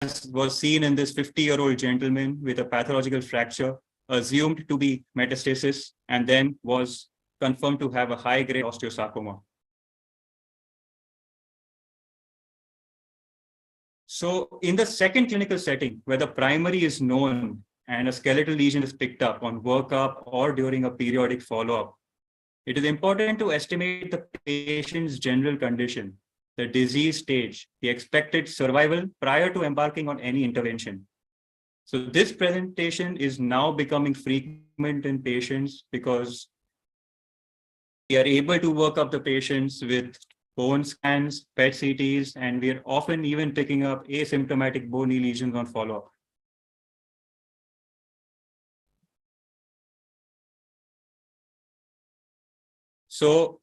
was seen in this 50-year-old gentleman with a pathological fracture, assumed to be metastasis, and then was confirmed to have a high-grade osteosarcoma. So in the second clinical setting, where the primary is known and a skeletal lesion is picked up on workup or during a periodic follow-up, it is important to estimate the patient's general condition, the disease stage, the expected survival prior to embarking on any intervention. So this presentation is now becoming frequent in patients because we are able to work up the patients with bone scans, PET CTs, and we are often even picking up asymptomatic bony lesions on follow-up. So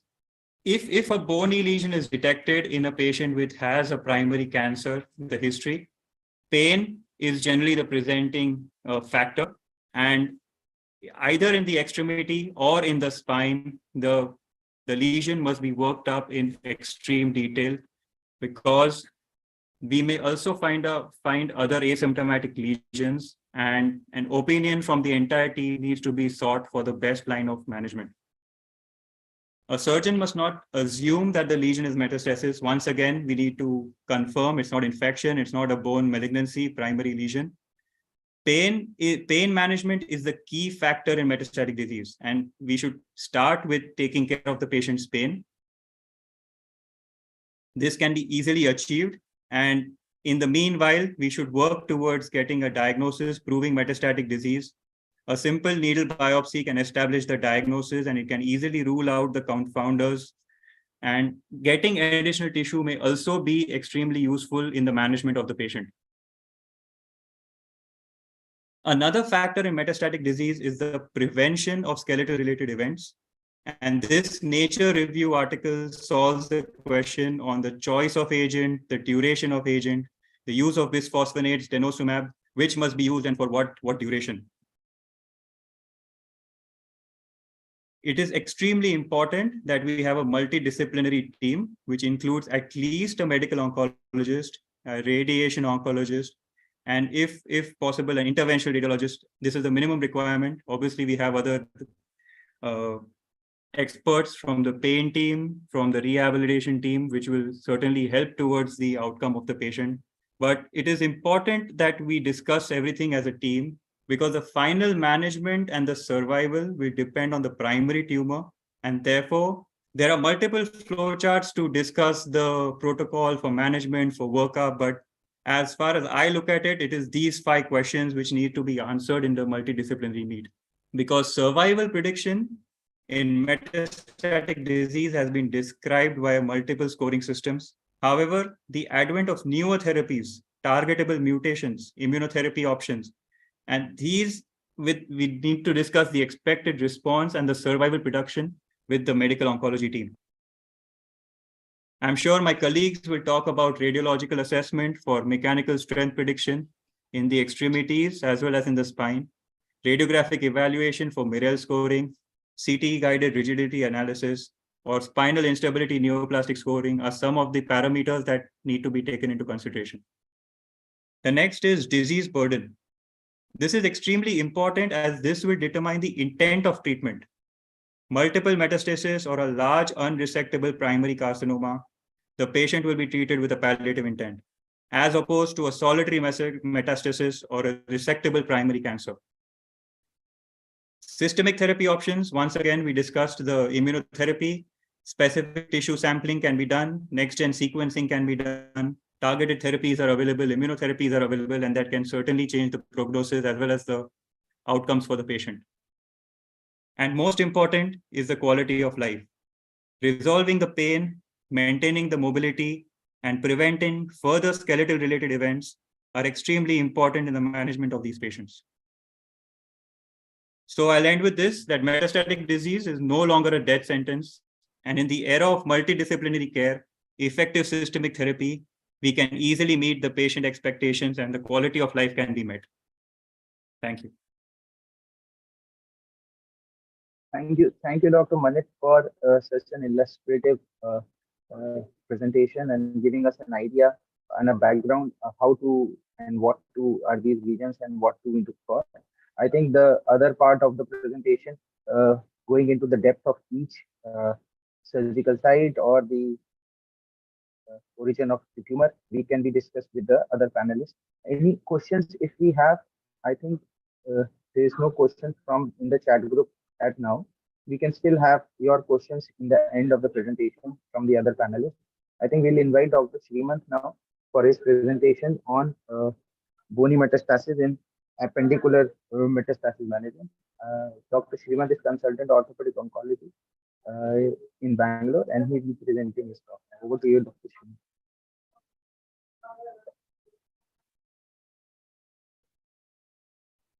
if a bony lesion is detected in a patient which has a primary cancer in the history, pain is generally the presenting factor, and either in the extremity or in the spine, the lesion must be worked up in extreme detail, because we may also find other asymptomatic lesions, and an opinion from the entire team needs to be sought for the best line of management. A surgeon must not assume that the lesion is metastasis. Once again, we need to confirm it's not infection, it's not a bone malignancy, primary lesion. Pain management is the key factor in metastatic disease, and we should start with taking care of the patient's pain. This can be easily achieved, and in the meanwhile, we should work towards getting a diagnosis proving metastatic disease. A simple needle biopsy can establish the diagnosis, and it can easily rule out the confounders. And getting additional tissue may also be extremely useful in the management of the patient. Another factor in metastatic disease is the prevention of skeletal-related events. And this Nature review article solves the question on the choice of agent, the duration of agent, the use of bisphosphonates, denosumab, which must be used and for what duration. It is extremely important that we have a multidisciplinary team, which includes at least a medical oncologist, a radiation oncologist, and if possible, an interventional radiologist. This is the minimum requirement. Obviously, we have other experts from the pain team, from the rehabilitation team, which will certainly help towards the outcome of the patient. But it is important that we discuss everything as a team, because the final management and the survival will depend on the primary tumor. And therefore, there are multiple flowcharts to discuss the protocol for management, for workup. But as far as I look at it, it is these 5 questions which need to be answered in the multidisciplinary meet. Because survival prediction in metastatic disease has been described via multiple scoring systems. However, the advent of newer therapies, targetable mutations, immunotherapy options, and these, we need to discuss the expected response and the survival prediction with the medical oncology team. I'm sure my colleagues will talk about radiological assessment for mechanical strength prediction in the extremities as well as in the spine, radiographic evaluation for Mirel scoring, CT-guided rigidity analysis, or spinal instability neoplastic scoring are some of the parameters that need to be taken into consideration. The next is disease burden. This is extremely important as this will determine the intent of treatment. Multiple metastasis or a large unresectable primary carcinoma, the patient will be treated with a palliative intent, as opposed to a solitary metastasis or a resectable primary cancer. Systemic therapy options, once again, we discussed the immunotherapy, specific tissue sampling can be done, next-gen sequencing can be done, targeted therapies are available, immunotherapies are available, and that can certainly change the prognosis as well as the outcomes for the patient. And most important is the quality of life. Resolving the pain, maintaining the mobility, and preventing further skeletal-related events are extremely important in the management of these patients. So I'll end with this, that metastatic disease is no longer a death sentence. And in the era of multidisciplinary care, effective systemic therapy, we can easily meet the patient expectations and the quality of life can be met. Thank you. Thank you, Dr. Manit, for such an illustrative presentation and giving us an idea and a background of how to and what to are these lesions and what to look for. I think the other part of the presentation, going into the depth of each surgical site or the origin of the tumor, we can be discussed with the other panelists. Any questions if we have? I think there is no question from in the chat group at now. We can still have your questions in the end of the presentation from the other panelists. I think we'll invite Dr. Srimant now for his presentation on bony metastasis in appendicular metastasis management. Dr. Srimant is consultant orthopedic oncology in Bangalore, and he will be presenting his talk. Over to you, Dr. Srimant.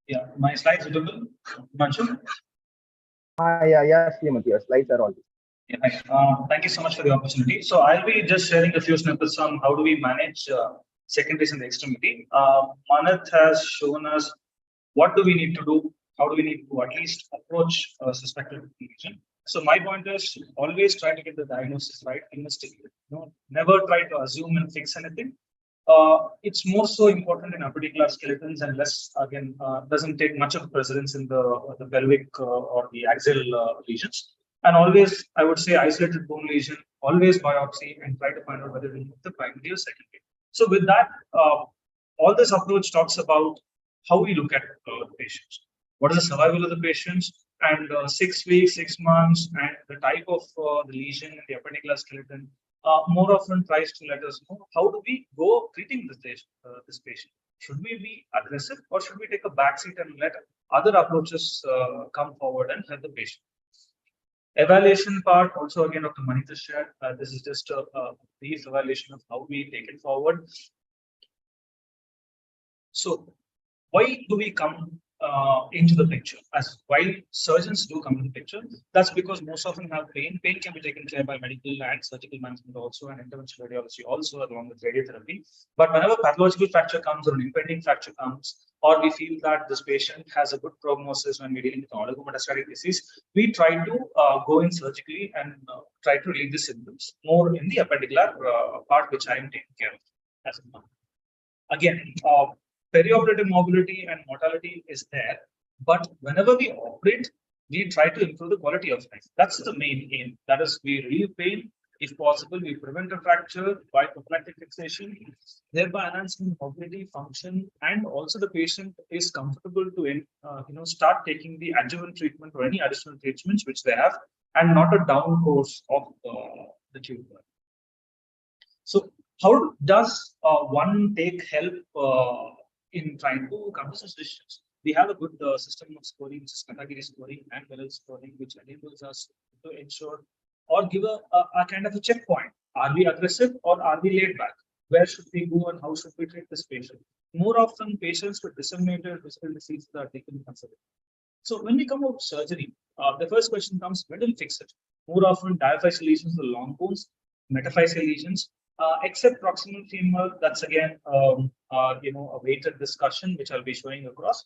Yeah, my slides visible, Manju? Yeah, Srimant, your slides are all. Yeah, thank you so much for the opportunity. So I'll be just sharing a few snippets on how do we manage secondaries in the extremity. Manath has shown us what do we need to do, how do we need to at least approach suspected lesion. So my point is always try to get the diagnosis right, investigate. Never try to assume and fix anything. It's more so important in appendicular skeletons and less, again, doesn't take much of precedence in the pelvic or the axial lesions. And always, I would say, isolated bone lesion, always biopsy and try to find out whether we need the primary or secondary. So with that, all this approach talks about how we look at patients. What is the survival of the patients, and 6 weeks, 6 months, and the type of the lesion in the appendicular skeleton more often tries to let us know how do we go treating this patient. Should we be aggressive or should we take a backseat and let other approaches come forward and help the patient? Evaluation part also, again, Dr. Manita shared. This is just a brief evaluation of how we take it forward. So why do we come into the picture? As why surgeons do come into the picture, that's because most often have pain. Pain can be taken care by medical and surgical management also, and interventional radiology also, along with radiotherapy. But whenever pathological fracture comes or an impending fracture comes, or we feel that this patient has a good prognosis when we're dealing with oligometastatic disease, we try to go in surgically and try to relieve the symptoms more in the appendicular part, which I am taking care of as of now. Again, perioperative mobility and mortality is there, but whenever we operate, we try to improve the quality of life. That's the main aim. That is, we relieve pain. If possible, we prevent a fracture by prophylactic fixation, thereby enhancing mobility, function, and also the patient is comfortable to start taking the adjuvant treatment or any additional treatments which they have, and not a down course of the tumor. So, how does one take help in trying to come to such decisions? We have a good system of scoring, which is category scoring and level scoring, which enables us to ensure or give a kind of a checkpoint. Are we aggressive or are we laid back? Where should we go and how should we treat this patient? More often, patients with disseminated visceral diseases are taken consideration. So when we come out of surgery, the first question comes, when do we fix it? More often, diaphyseal lesions, the long bones, metaphyseal lesions, except proximal femur, that's again, a weighted discussion, which I'll be showing across.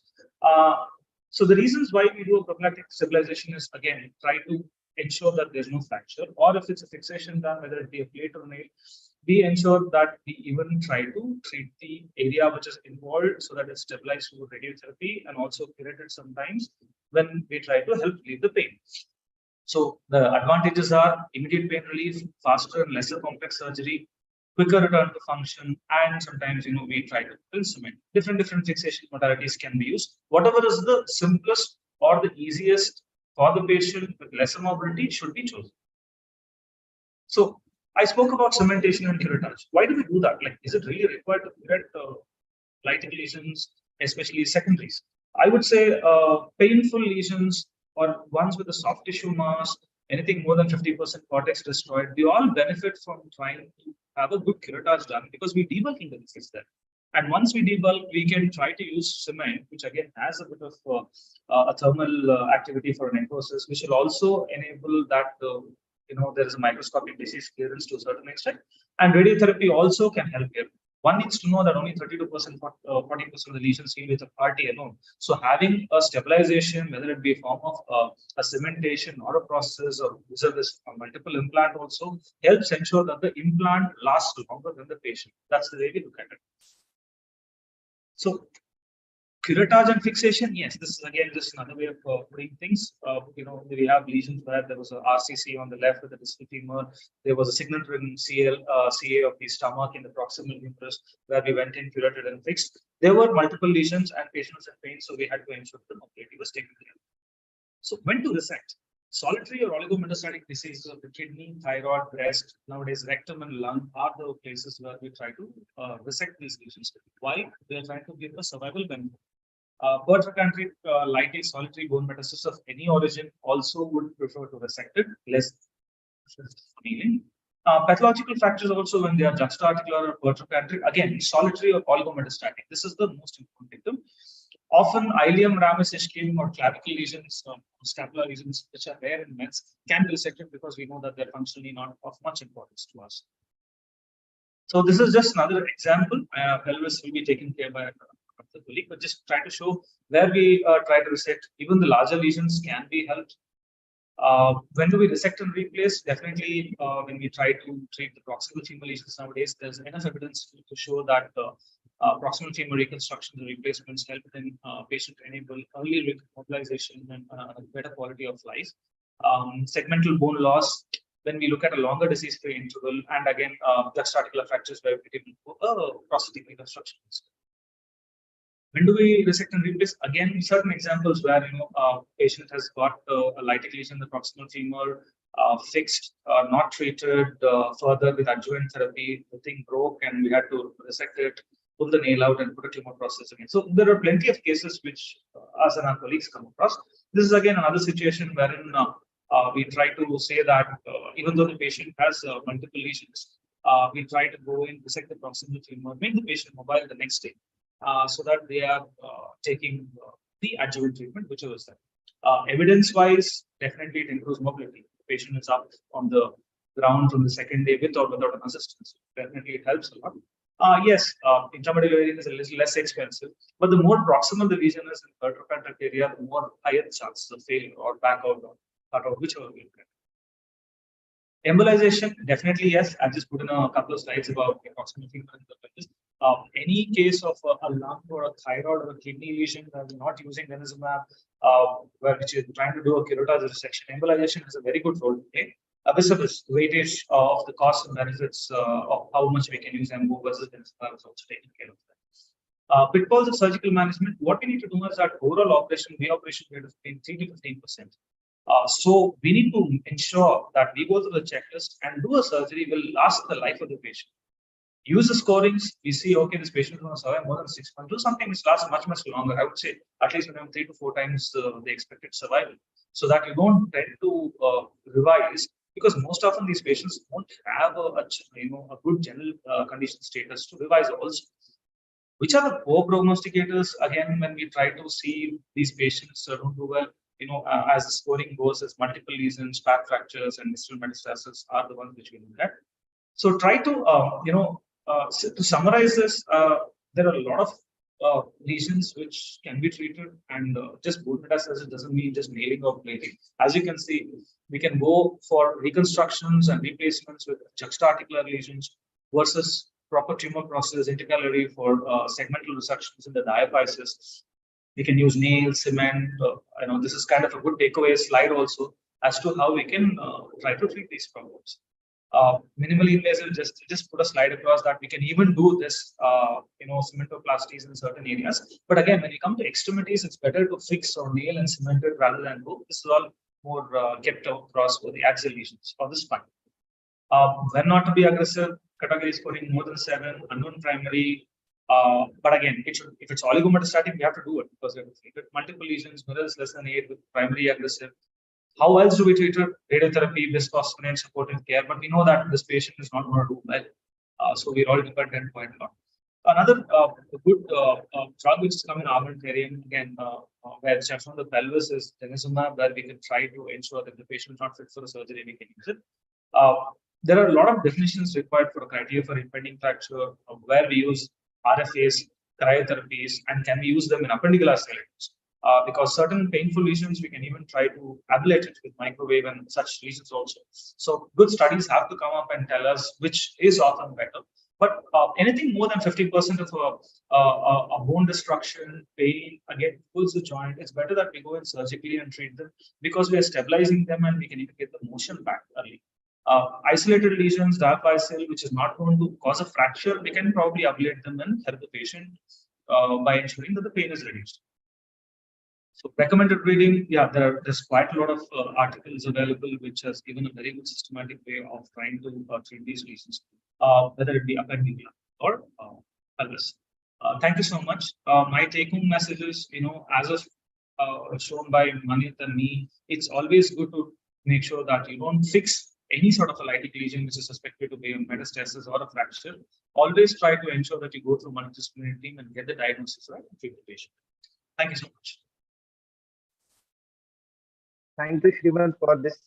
So the reasons why we do a prophylactic stabilization is, again, try to ensure that there's no fracture, or if it's a fixation done, whether it be a plate or nail, we ensure that we even try to treat the area which is involved so that it's stabilized through radiotherapy and also curated sometimes when we try to help relieve the pain. So the advantages are immediate pain relief, faster and lesser complex surgery, quicker return to function, and sometimes we try to instrument. Different fixation modalities can be used. Whatever is the simplest or the easiest for the patient with lesser mobility should be chosen. So I spoke about cementation and curettage. Why do we do that? Like, is it really required to curate lighting lesions, especially secondaries? I would say painful lesions or ones with a soft tissue mass, anything more than 50% cortex destroyed, we all benefit from trying to have a good curettage done because we're debulking the disease there. And once we debulk, we can try to use cement, which again has a bit of a thermal activity for necrosis, which will also enable that there is a microscopic disease clearance to a certain extent. And radiotherapy also can help here. One needs to know that only 32%, 40% of the lesions heal with a party alone. So having a stabilization, whether it be a form of a cementation or a process or a multiple implant, also helps ensure that the implant lasts longer than the patient. That's the way we look at it. So curettage and fixation, yes, this is again just another way of putting things. We have lesions where there was a RCC on the left with the distal femur. There was a significant CA of the stomach in the proximal humerus where we went in, curated, and fixed. There were multiple lesions and patients in pain, so we had to ensure the mobility was taken care of. So when to resect? Solitary or oligometastatic diseases of the kidney, thyroid, breast, nowadays rectum and lung are the places where we try to resect these lesions. Why? We are trying to give a survival benefit. Pertrochanteric, likely solitary bone metastasis of any origin also would prefer to resect it, less healing. Pathological fractures also when they are juxtaarticular or pertrochanteric, again, solitary or oligometastatic. This is the most important victim. Often, ileum, ramus, ischemium, or clavicle lesions, scapular lesions, which are rare in men, can be resected because we know that they're functionally not of much importance to us. So this is just another example. Pelvis will be taken care by the colleague, but just try to show where we try to resect. Even the larger lesions can be helped. When do we resect and replace? Definitely, when we try to treat the proximal femur lesions nowadays, there's enough evidence to show that proximal femur reconstruction and replacements help in patient enable early mobilization and a better quality of life. Segmental bone loss, when we look at a longer disease-free interval, and again, juxtaarticular fractures where we can do prosthetic reconstruction. When do we resect and replace? Again, certain examples where patient has got a lytic lesion in the proximal femur, fixed, not treated further with adjuvant therapy. The thing broke, and we had to resect it, pull the nail out, and put a tumor process again. So there are plenty of cases which us and our colleagues come across. This is again another situation wherein we try to say that even though the patient has multiple lesions, we try to go in, resect the proximal femur, make the patient mobile the next day. So that they are taking the adjuvant treatment, whichever is that. Evidence-wise, definitely it improves mobility. The patient is up on the ground from the second day with or without an assistance. Definitely it helps a lot. Yes, intramedullary is a little less expensive, but the more proximal the lesion is in the pertrochanteric area, the more higher the chances of failure or back out or cut out, whichever we look at. Embolization, definitely yes. I just put in a couple of slides about proximal femur and the pelvis. Any case of a lung or a thyroid or a kidney lesion where we're not using denosumab, which is trying to do a curettage resection, embolization has a very good role to play. Vis-a-vis weightage of the cost and benefits of how much we can use embo versus denosumab is also taking care of that. Pitfalls of surgical management, what we need to do is that overall operation, reoperation rate is between 3 to 15%. So we need to ensure that we go through the checklist and do a surgery will last the life of the patient. Use the scorings. We see, okay, this patient is going to survive more than 6 months. Do something which lasts much, much longer. I would say at least 3 to 4 times the expected survival, so that you don't tend to revise, because most often these patients don't have a good general condition status to revise also. Which are the poor prognosticators? Again, when we try to see these patients don't do well, as the scoring goes, as multiple lesions, back fractures, and distal metastasis are the ones which we look at. So try to, to summarize this, there are a lot of lesions which can be treated, and just bone metastasis doesn't mean just nailing or plating. As you can see, we can go for reconstructions and replacements with juxtaarticular lesions versus proper tumor process intercalary for segmental resections in the diaphysis. We can use nails, cement. This is kind of a good takeaway slide also as to how we can try to treat these problems. Minimally invasive, just put a slide across that we can even do this, cementoplasties in certain areas. But again, when you come to extremities, it's better to fix or nail and cement it rather than do. This is all more kept across for the axial lesions for the spine. When not to be aggressive, category scoring more than 7, unknown primary. But again, if it's oligometastatic, we have to do it because we have to treat it. Multiple lesions, mirrors less than 8 with primary aggressive. How else do we treat it? Radiotherapy, bisphosphonate, supportive care. But we know that this patient is not going to do well. So we're all dependent quite a lot. Another good drug which is coming in armamentarium, again, where it's from the pelvis is denosumab, where we can try to ensure that the patient is not fit for the surgery, we can use it. There are a lot of definitions required for a criteria for impending fracture, where we use RFAs, cryotherapies, and can we use them in appendicular skeletons? Because certain painful lesions, we can even try to ablate it with microwave and such lesions also. So good studies have to come up and tell us which is often better. But anything more than 50% of a bone destruction, pain, again, pulls the joint, it's better that we go in surgically and treat them because we are stabilizing them and we can even get the motion back early. Isolated lesions, dark bicell, which is not going to cause a fracture, we can probably ablate them and help the patient by ensuring that the pain is reduced. So recommended reading, yeah, there's quite a lot of articles available which has given a very good systematic way of trying to treat these lesions, whether it be appendicular or pelvis. Thank you so much. My take-home message is, as of shown by Manit and me, it's always good to make sure that you don't fix any sort of a lytic lesion which is suspected to be a metastasis or a fracture. Always try to ensure that you go through multidisciplinary team and get the diagnosis right and treat the patient. Thank you so much. Thank you, Shriman, for this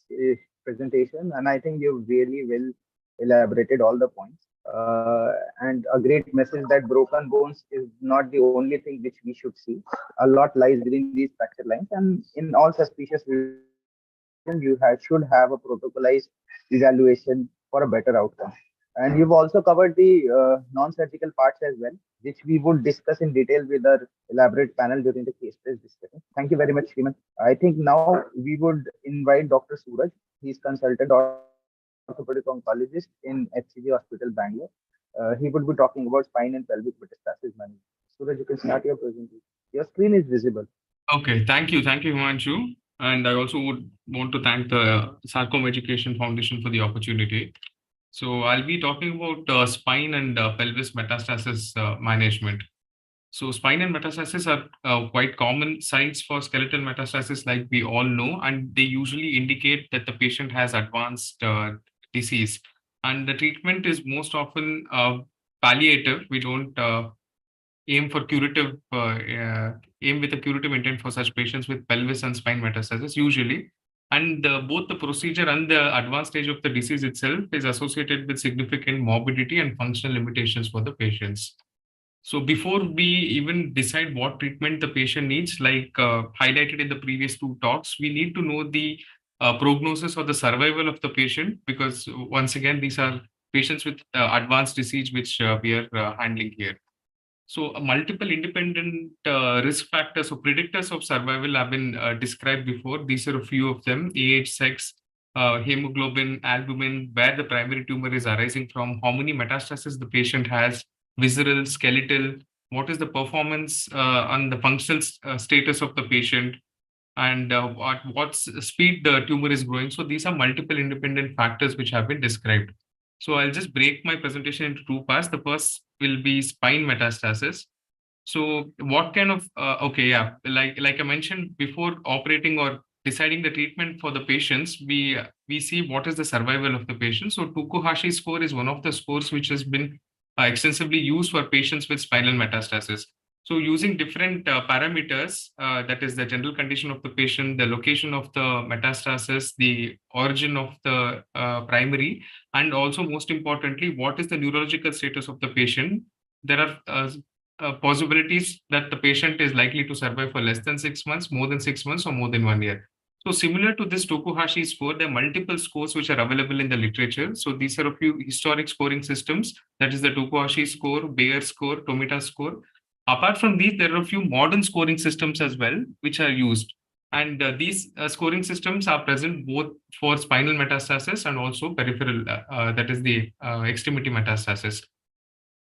presentation. And I think you've really well elaborated all the points. And a great message that broken bones is not the only thing which we should see. A lot lies within these fracture lines. And in all suspicious lesions, you should have a protocolized evaluation for a better outcome. And you've also covered the non-surgical parts as well, which we would discuss in detail with our elaborate panel during the case based discussion. Thank you very much, Shriman. I think now we would invite Dr. Suraj. He's consultant orthopedic oncologist in HCG Hospital, Bangalore. He would be talking about spine and pelvic metastasis management. Suraj, you can start your presentation. Your screen is visible. Okay, thank you, Himanshu. And I also would want to thank the Sarcoma Education Foundation for the opportunity. So I'll be talking about spine and pelvis metastasis management. So spine and metastasis are quite common sites for skeletal metastasis, like we all know, and they usually indicate that the patient has advanced disease. And the treatment is most often palliative. We don't aim for curative, aim with a curative intent for such patients with pelvis and spine metastasis usually. And both the procedure and the advanced stage of the disease itself is associated with significant morbidity and functional limitations for the patients. So before we even decide what treatment the patient needs, like highlighted in the previous two talks, we need to know the prognosis or the survival of the patient, because once again, these are patients with advanced disease which we are handling here. So multiple independent risk factors or predictors of survival have been described before. These are a few of them: age, sex, hemoglobin, albumin, where the primary tumor is arising from, how many metastases the patient has, visceral, skeletal, what is the performance on the functional status of the patient, and at what speed the tumor is growing. So these are multiple independent factors which have been described. So I'll just break my presentation into two parts. The first will be spine metastasis. So what kind of, like I mentioned before, operating or deciding the treatment for the patients, we see what is the survival of the patient. So Tokuhashi score is one of the scores which has been extensively used for patients with spinal metastasis. So using different parameters, that is the general condition of the patient, the location of the metastasis, the origin of the primary, and also most importantly, what is the neurological status of the patient. There are possibilities that the patient is likely to survive for less than 6 months, more than 6 months, or more than 1 year. So similar to this Tokuhashi score, there are multiple scores which are available in the literature. So these are a few historic scoring systems. That is the Tokuhashi score, Bayer score, Tomita score. Apart from these, there are a few modern scoring systems as well, which are used. And these scoring systems are present both for spinal metastasis and also peripheral, that is the extremity metastasis.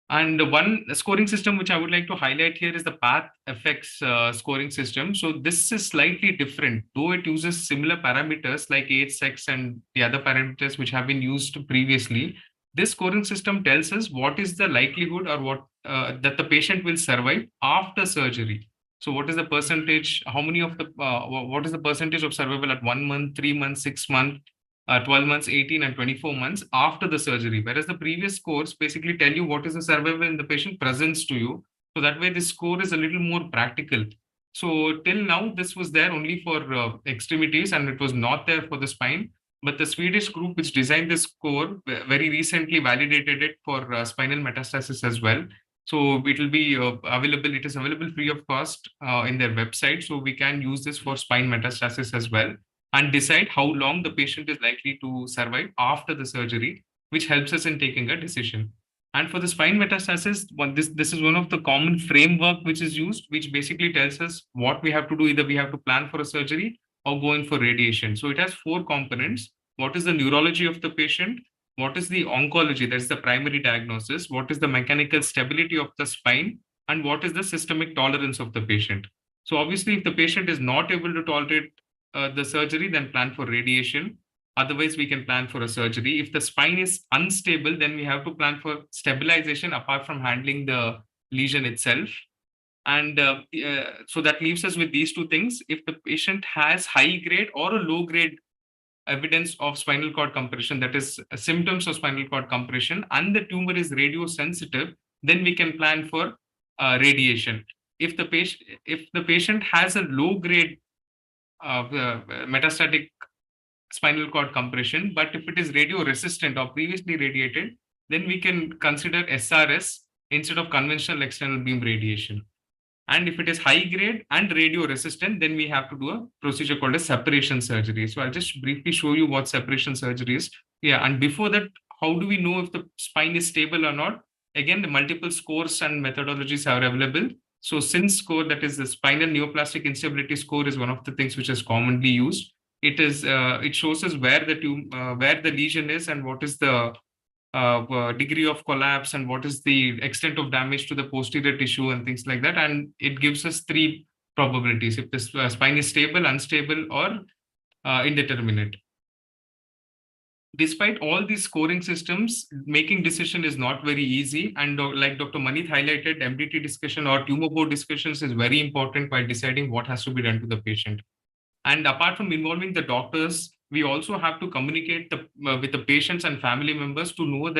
And one scoring system which I would like to highlight here is the path effects scoring system. So this is slightly different, though it uses similar parameters like age, sex, and the other parameters which have been used previously. This scoring system tells us what is the likelihood or what that the patient will survive after surgery. So what is the percentage, how many of the, what is the percentage of survival at 1 month, 3 months, 6 months, 12 months, 18 and 24 months after the surgery, whereas the previous scores basically tell you what is the survival in the patient presents to you. So that way this score is a little more practical. So till now, this was there only for extremities and it was not there for the spine. But the Swedish group which designed this score very recently validated it for spinal metastasis as well. So it will be available, it is available free of cost in their website. So we can use this for spine metastasis as well, and decide how long the patient is likely to survive after the surgery, which helps us in taking a decision. And for the spine metastasis, this is one of the common framework which is used, which basically tells us what we have to do. Either we have to plan for a surgery or go in for radiation. So it has 4 components. What is the neurology of the patient? What is the oncology? That's the primary diagnosis. What is the mechanical stability of the spine? And what is the systemic tolerance of the patient? So obviously, if the patient is not able to tolerate the surgery, then plan for radiation. Otherwise, we can plan for a surgery. If the spine is unstable, then we have to plan for stabilization apart from handling the lesion itself. And so that leaves us with these 2 things. If the patient has high grade or a low grade evidence of spinal cord compression, that is symptoms of spinal cord compression, and the tumor is radiosensitive, then we can plan for radiation. If the patient has a low grade metastatic spinal cord compression, but if it is radio resistant or previously radiated, then we can consider SRS instead of conventional external beam radiation. And if it is high grade and radio resistant, then we have to do a procedure called a separation surgery. So I'll just briefly show you what separation surgery is. Yeah, and before that, how do we know if the spine is stable or not? Again, the multiple scores and methodologies are available. So SINS score, that is the spinal neoplastic instability score, is one of the things which is commonly used. It shows us where the lesion is and what is the degree of collapse and what is the extent of damage to the posterior tissue and things like that. And it gives us 3 probabilities: if the spine is stable, unstable, or indeterminate. Despite all these scoring systems, making decision is not very easy. And like Dr. Manith highlighted, MDT discussion or tumor board discussions is very important while deciding what has to be done to the patient. And apart from involving the doctors, we also have to communicate with the patients and family members to know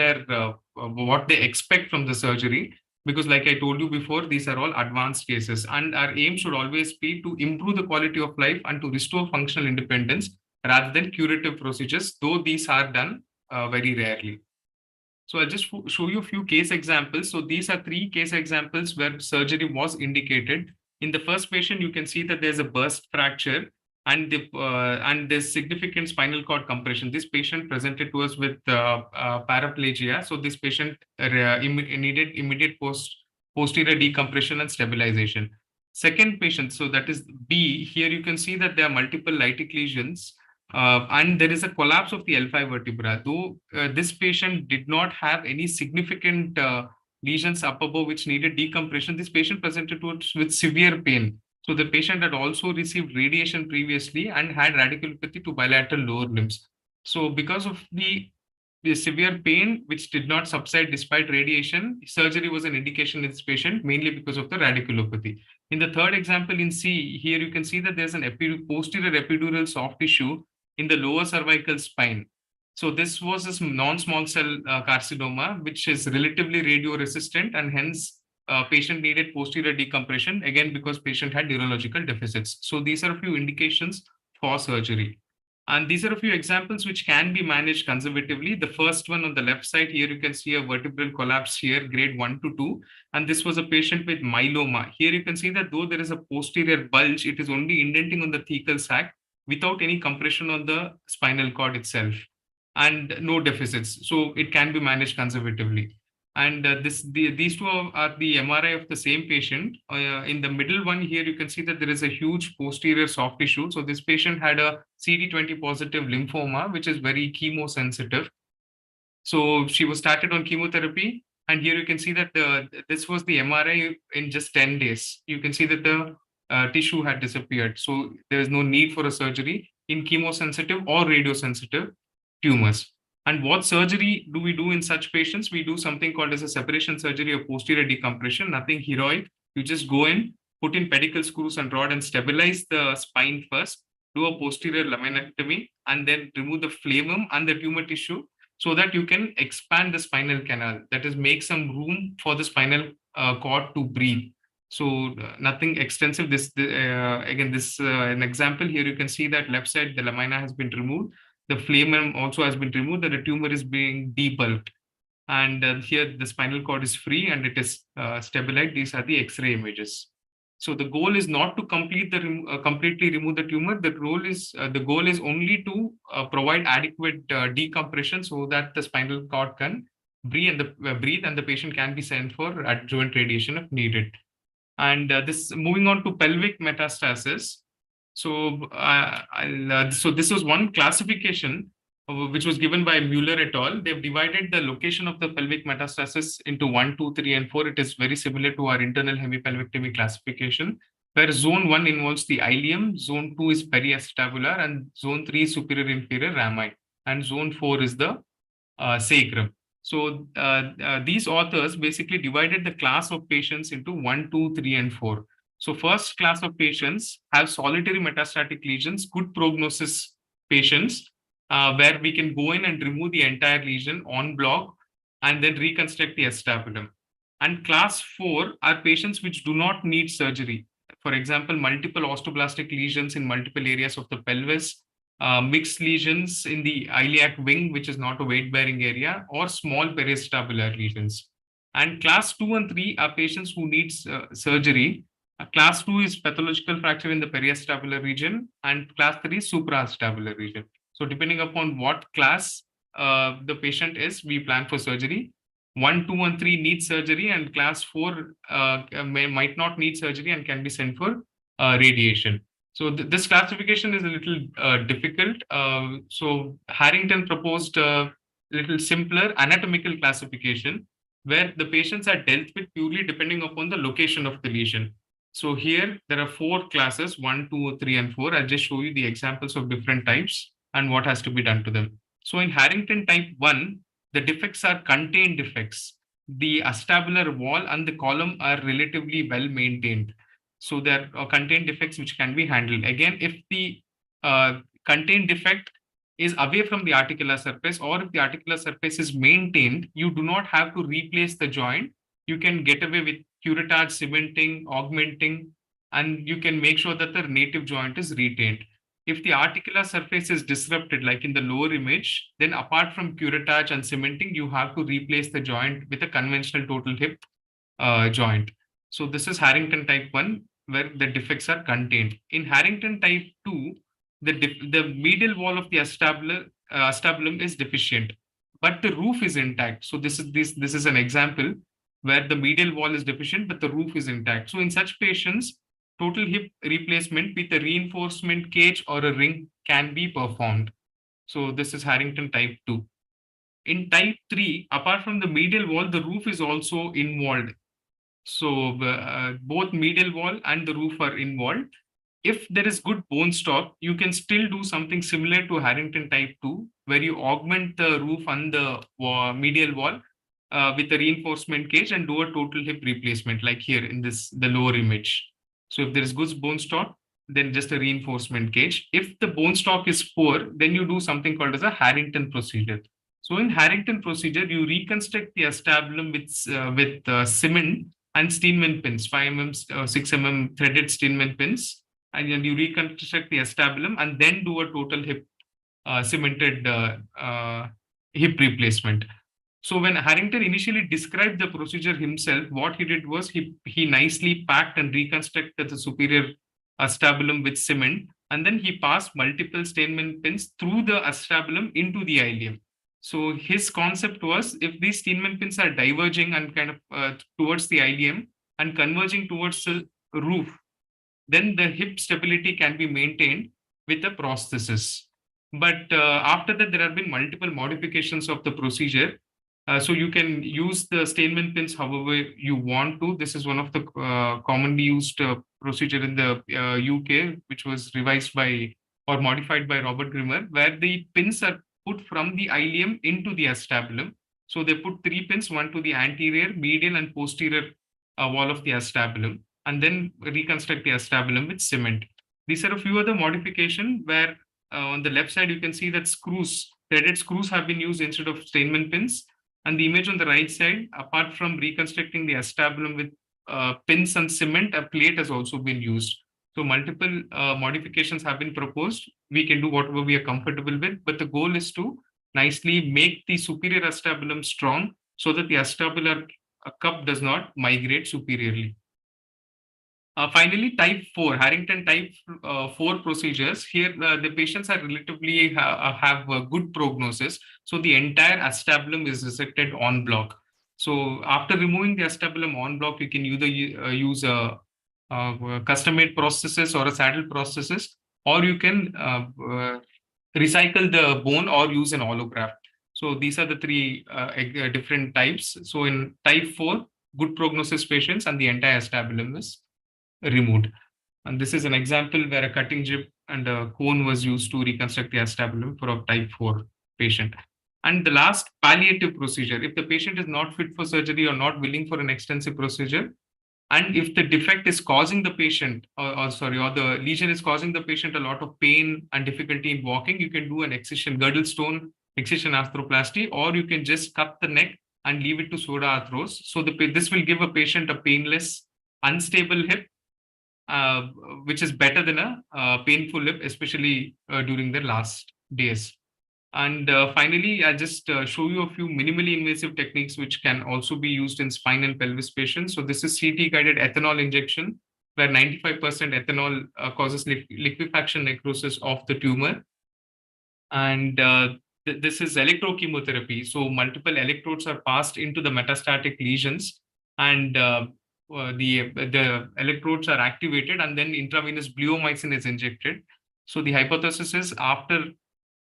what they expect from the surgery. Because like I told you before, these are all advanced cases. And our aim should always be to improve the quality of life and to restore functional independence rather than curative procedures, though these are done very rarely. So I'll just show you a few case examples. So these are 3 case examples where surgery was indicated. In the first patient, you can see that there's a burst fracture and there's significant spinal cord compression. This patient presented to us with paraplegia. So this patient needed immediate posterior decompression and stabilization. Second patient, so that is B. Here you can see that there are multiple lytic lesions. And there is a collapse of the L5 vertebra. Though this patient did not have any significant lesions up above which needed decompression, this patient presented to us with severe pain. So the patient had also received radiation previously and had radiculopathy to bilateral lower limbs. So because of the severe pain, which did not subside despite radiation, surgery was an indication in this patient, mainly because of the radiculopathy. In the third example in C, here you can see that there's an posterior epidural soft tissue in the lower cervical spine. So this was a non-small cell carcinoma, which is relatively radio resistant, and hence patient needed posterior decompression, again because patient had neurological deficits. So these are a few indications for surgery. And these are a few examples which can be managed conservatively. The first one on the left side here, you can see a vertebral collapse here, grade 1 to 2. And this was a patient with myeloma. Here you can see that though there is a posterior bulge, it is only indenting on the thecal sac without any compression on the spinal cord itself and no deficits. So it can be managed conservatively. And these 2 are the MRI of the same patient. In the middle one here, you can see that there is a huge posterior soft tissue. So this patient had a CD20 positive lymphoma, which is very chemosensitive. So she was started on chemotherapy. And here you can see that this was the MRI in just 10 days. You can see that the tissue had disappeared. So there is no need for a surgery in chemosensitive or radiosensitive tumors. And what surgery do we do in such patients? We do something called as a separation surgery or posterior decompression, nothing heroic. You just go in, put in pedicle screws and rod and stabilize the spine first, do a posterior laminectomy, and then remove the flavum and the tumor tissue so that you can expand the spinal canal. That is, make some room for the spinal cord to breathe. So nothing extensive. An example here, you can see that left side, the lamina has been removed. The flamum also has been removed and the tumor is being debulked. And here the spinal cord is free and it is stabilized. These are the X-ray images. So the goal is not to completely remove the tumor. The goal is only to provide adequate decompression so that the spinal cord can breathe, and the patient can be sent for adjuvant radiation if needed. And this moving on to pelvic metastasis. So, so this was one classification which was given by Mueller et al. They've divided the location of the pelvic metastasis into 1, 2, 3, and 4. It is very similar to our internal hemipelvectomy classification, where zone 1 involves the ileum, zone 2 is periacetabular, and zone 3 is superior inferior rami, and zone 4 is the sacrum. So these authors basically divided the class of patients into 1, 2, 3, and 4. So first class of patients have solitary metastatic lesions, good prognosis patients, where we can go in and remove the entire lesion en bloc and then reconstruct the acetabulum. And class 4 are patients which do not need surgery. For example, multiple osteoblastic lesions in multiple areas of the pelvis, mixed lesions in the iliac wing, which is not a weight-bearing area, or small periacetabular lesions. And class 2 and 3 are patients who need surgery. Class 2 is pathological fracture in the periacetabular region, and class 3 is supraacetabular region. So depending upon what class the patient is, we plan for surgery. 1, 2, and 3 need surgery, and class 4 might not need surgery and can be sent for radiation. So this classification is a little difficult. So Harrington proposed a little simpler anatomical classification where the patients are dealt with purely depending upon the location of the lesion. So here there are 4 classes, 1, 2, 3, and 4. I'll just show you the examples of different types and what has to be done to them. So in Harrington type 1, the defects are contained defects. The acetabular wall and the column are relatively well maintained. So there are contained defects which can be handled. Again, if the contained defect is away from the articular surface, or if the articular surface is maintained, you do not have to replace the joint. You can get away with curettage, cementing, augmenting, and you can make sure that the native joint is retained. If the articular surface is disrupted, like in the lower image, then apart from curettage and cementing, you have to replace the joint with a conventional total hip joint. So this is Harrington type 1, where the defects are contained. In Harrington type 2, the medial wall of the acetabulum is deficient, but the roof is intact. So this is an example where the medial wall is deficient, but the roof is intact. So in such patients, total hip replacement with a reinforcement cage or a ring can be performed. So this is Harrington type 2. In type 3, apart from the medial wall, the roof is also involved. So both medial wall and the roof are involved. If there is good bone stock, you can still do something similar to Harrington type 2, where you augment the roof and the medial wall with a reinforcement cage and do a total hip replacement, like here in the lower image. So if there is good bone stock, then just a reinforcement cage. If the bone stock is poor, then you do something called as a Harrington procedure. So in Harrington procedure, you reconstruct the acetabulum with cement and Steinmann pins, 5 mm, 6 mm threaded Steinmann pins, and then you reconstruct the acetabulum and then do a total hip cemented hip replacement. So when Harrington initially described the procedure himself, what he did was he nicely packed and reconstructed the superior acetabulum with cement, and then he passed multiple Steinmann pins through the acetabulum into the ileum. So his concept was, if these Steinmann pins are diverging and kind of towards the ileum and converging towards the roof, then the hip stability can be maintained with a prosthesis. But after that, there have been multiple modifications of the procedure. So you can use the Steinmann pins however you want to. This is one of the commonly used procedure in the UK, which was revised by or modified by Robert Grimmer, where the pins are put from the ileum into the acetabulum. So they put 3 pins, one to the anterior, medial, and posterior wall of the acetabulum, and then reconstruct the acetabulum with cement. These are a few other modifications where on the left side, you can see that threaded screws have been used instead of Steinmann pins. And the image on the right side, apart from reconstructing the acetabulum with pins and cement, a plate has also been used. So multiple modifications have been proposed. We can do whatever we are comfortable with, but the goal is to nicely make the superior acetabulum strong so that the acetabular cup does not migrate superiorly. Finally, type 4, Harrington type 4 procedures. Here, the patients are relatively have a good prognosis. So the entire acetabulum is resected en bloc. So after removing the acetabulum en bloc, you can either use a custom-made prosthesis or a saddle prosthesis, or you can recycle the bone or use an allograft. So these are the three different types. So in type 4, good prognosis patients and the entire acetabulum is removed. And this is an example where a cutting jib and a cone was used to reconstruct the acetabulum for a type 4 patient. And the last, palliative procedure. If the patient is not fit for surgery or not willing for an extensive procedure, and if the defect is causing the patient, or the lesion is causing the patient a lot of pain and difficulty in walking, you can do an excision, girdle stone excision arthroplasty, or you can just cut the neck and leave it to soda arthros. So this will give a patient a painless, unstable hip, which is better than a painful hip, especially during the last days. And finally, I'll just show you a few minimally invasive techniques which can also be used in spine and pelvis patients. So this is CT-guided ethanol injection, where 95% ethanol causes liquefaction necrosis of the tumor. And this is electrochemotherapy. So multiple electrodes are passed into the metastatic lesions, and the electrodes are activated, and then intravenous bleomycin is injected. So the hypothesis is after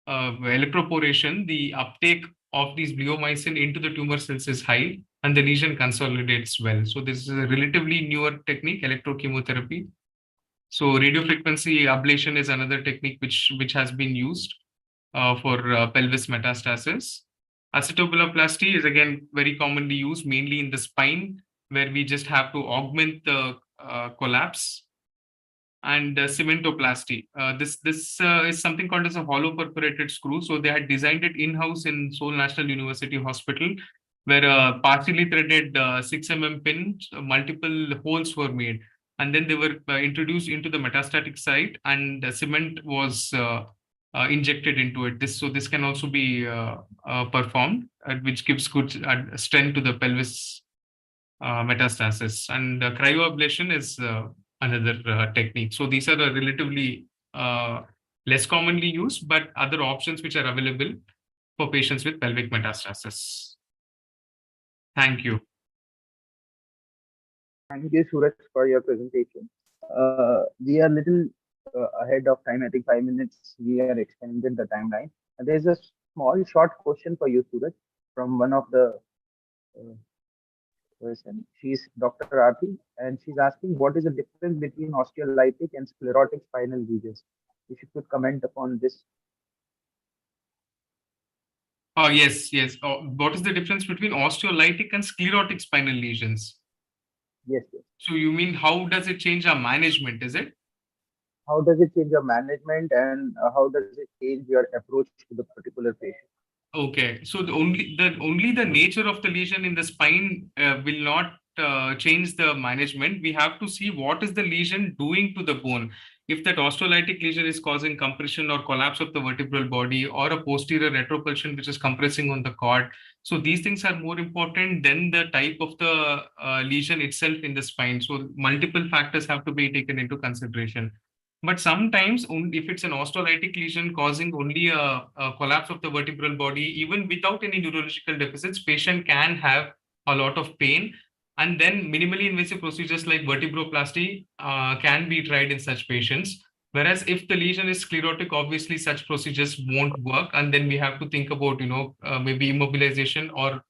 electroporation, the uptake of these bleomycin into the tumor cells is high, and the lesion consolidates well. So this is a relatively newer technique, electrochemotherapy. So radiofrequency ablation is another technique which has been used for pelvis metastasis. Acetobuloplasty is again very commonly used, mainly in the spine, where we just have to augment the collapse. And cementoplasty. This is something called as a hollow perforated screw. So they had designed it in-house in Seoul National University Hospital, where a partially threaded 6 mm pin, multiple holes were made. And then they were introduced into the metastatic site, and cement was injected into it. This can also be performed, which gives good strength to the pelvis metastasis. And cryoablation is another technique. So these are relatively less commonly used, but other options which are available for patients with pelvic metastasis. Thank you. Thank you, Suraj, for your presentation. We are little ahead of time. I think 5 minutes. We are extended the timeline. And there's a small, short question for you, Suraj, from one of the person. She's Dr. Arthi, and she's asking what is the difference between osteolytic and sclerotic spinal lesions. If you could comment upon this. Oh, yes. What is the difference between osteolytic and sclerotic spinal lesions? Yes. So you mean how does it change our management, is it? How does it change your management, and how does it change your approach to the particular patient? Okay, so only the nature of the lesion in the spine will not change the management. We have to see what is the lesion doing to the bone. If that osteolytic lesion is causing compression or collapse of the vertebral body, or a posterior retropulsion which is compressing on the cord. So these things are more important than the type of the lesion itself in the spine. So multiple factors have to be taken into consideration. But sometimes, if it's an osteolytic lesion causing only a collapse of the vertebral body, even without any neurological deficits, patient can have a lot of pain. And then minimally invasive procedures like vertebroplasty can be tried in such patients. Whereas if the lesion is sclerotic, obviously such procedures won't work. And then we have to think about, maybe immobilization or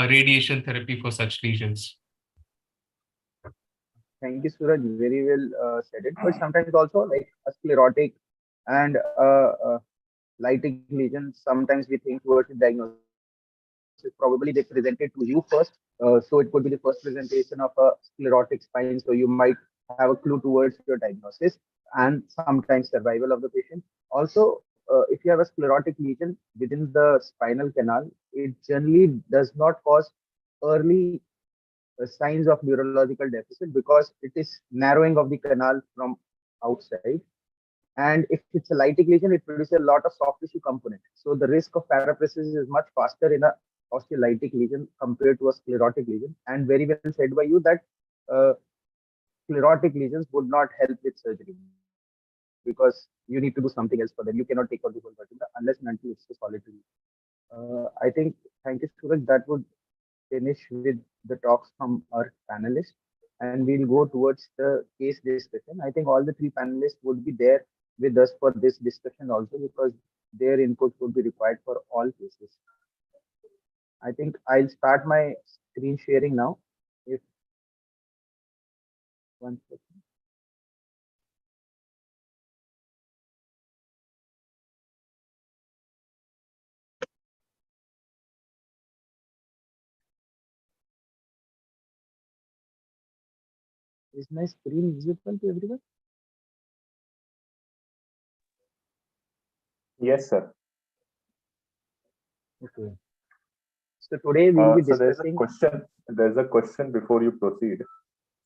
radiation therapy for such lesions. Thank you, Suraj. Very well said it. But sometimes also like a sclerotic and lytic lesion, sometimes we think towards the diagnosis. Probably they presented to you first. So it could be the first presentation of a sclerotic spine. So you might have a clue towards your diagnosis and sometimes survival of the patient. Also, if you have a sclerotic lesion within the spinal canal, it generally does not cause early signs of neurological deficit because it is narrowing of the canal from outside. And if it's a lytic lesion, it produces a lot of soft tissue component. So the risk of paraparesis is much faster in a osteolytic lesion compared to a sclerotic lesion. And very well said by you that sclerotic lesions would not help with surgery because you need to do something else for them. You cannot take out the whole vertebra unless and until it's a solid relief. I think, thank you, Suraj. That would finish with the talks from our panelists, and we'll go towards the case discussion. I think all the three panelists would be there with us for this discussion also because their input would be required for all cases. I think I'll start my screen sharing now. If one second. Is my screen visible to everyone? Yes, sir. Okay. So today we'll be So discussing. There's a question before you proceed.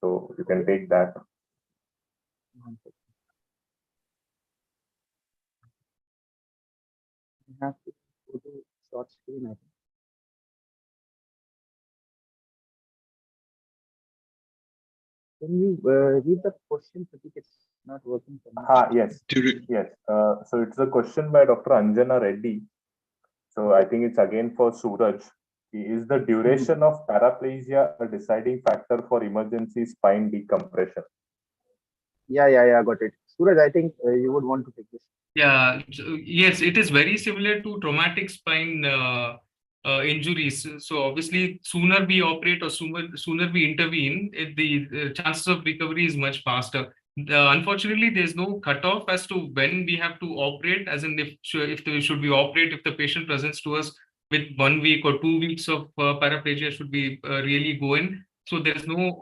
So you can take that. I have to go to short screen, I think. Can you read the question? Pratik? It's not working for me. Yes. Yes. So it's a question by Dr. Anjana Reddy. So I think it's again for Suraj. Is the duration of paraplegia a deciding factor for emergency spine decompression? Yeah, got it. Suraj, I think you would want to take this. Yeah, yes, it is very similar to traumatic spine injuries. So obviously, sooner we operate or sooner we intervene, the chances of recovery is much faster. Unfortunately, there's no cutoff as to when we have to operate, as in should we operate if the patient presents to us with 1 week or 2 weeks of paraplegia, should we really go in? So there's no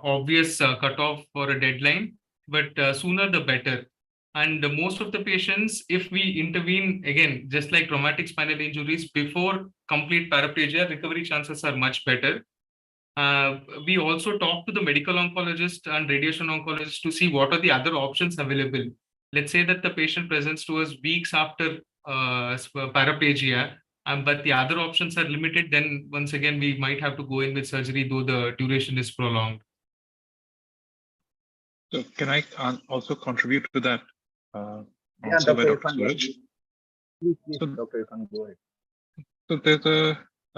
obvious cutoff for a deadline, but sooner the better. And most of the patients, if we intervene, again, just like traumatic spinal injuries, before complete paraplegia, recovery chances are much better. We also talk to the medical oncologist and radiation oncologist to see what are the other options available. Let's say that the patient presents to us weeks after paraplegia, but the other options are limited, then once again, we might have to go in with surgery, though the duration is prolonged. So can I also contribute to that? Yeah, Also by Dr. Dr. Irfan, Suraj. please, So, Dr. Irfan, go ahead. So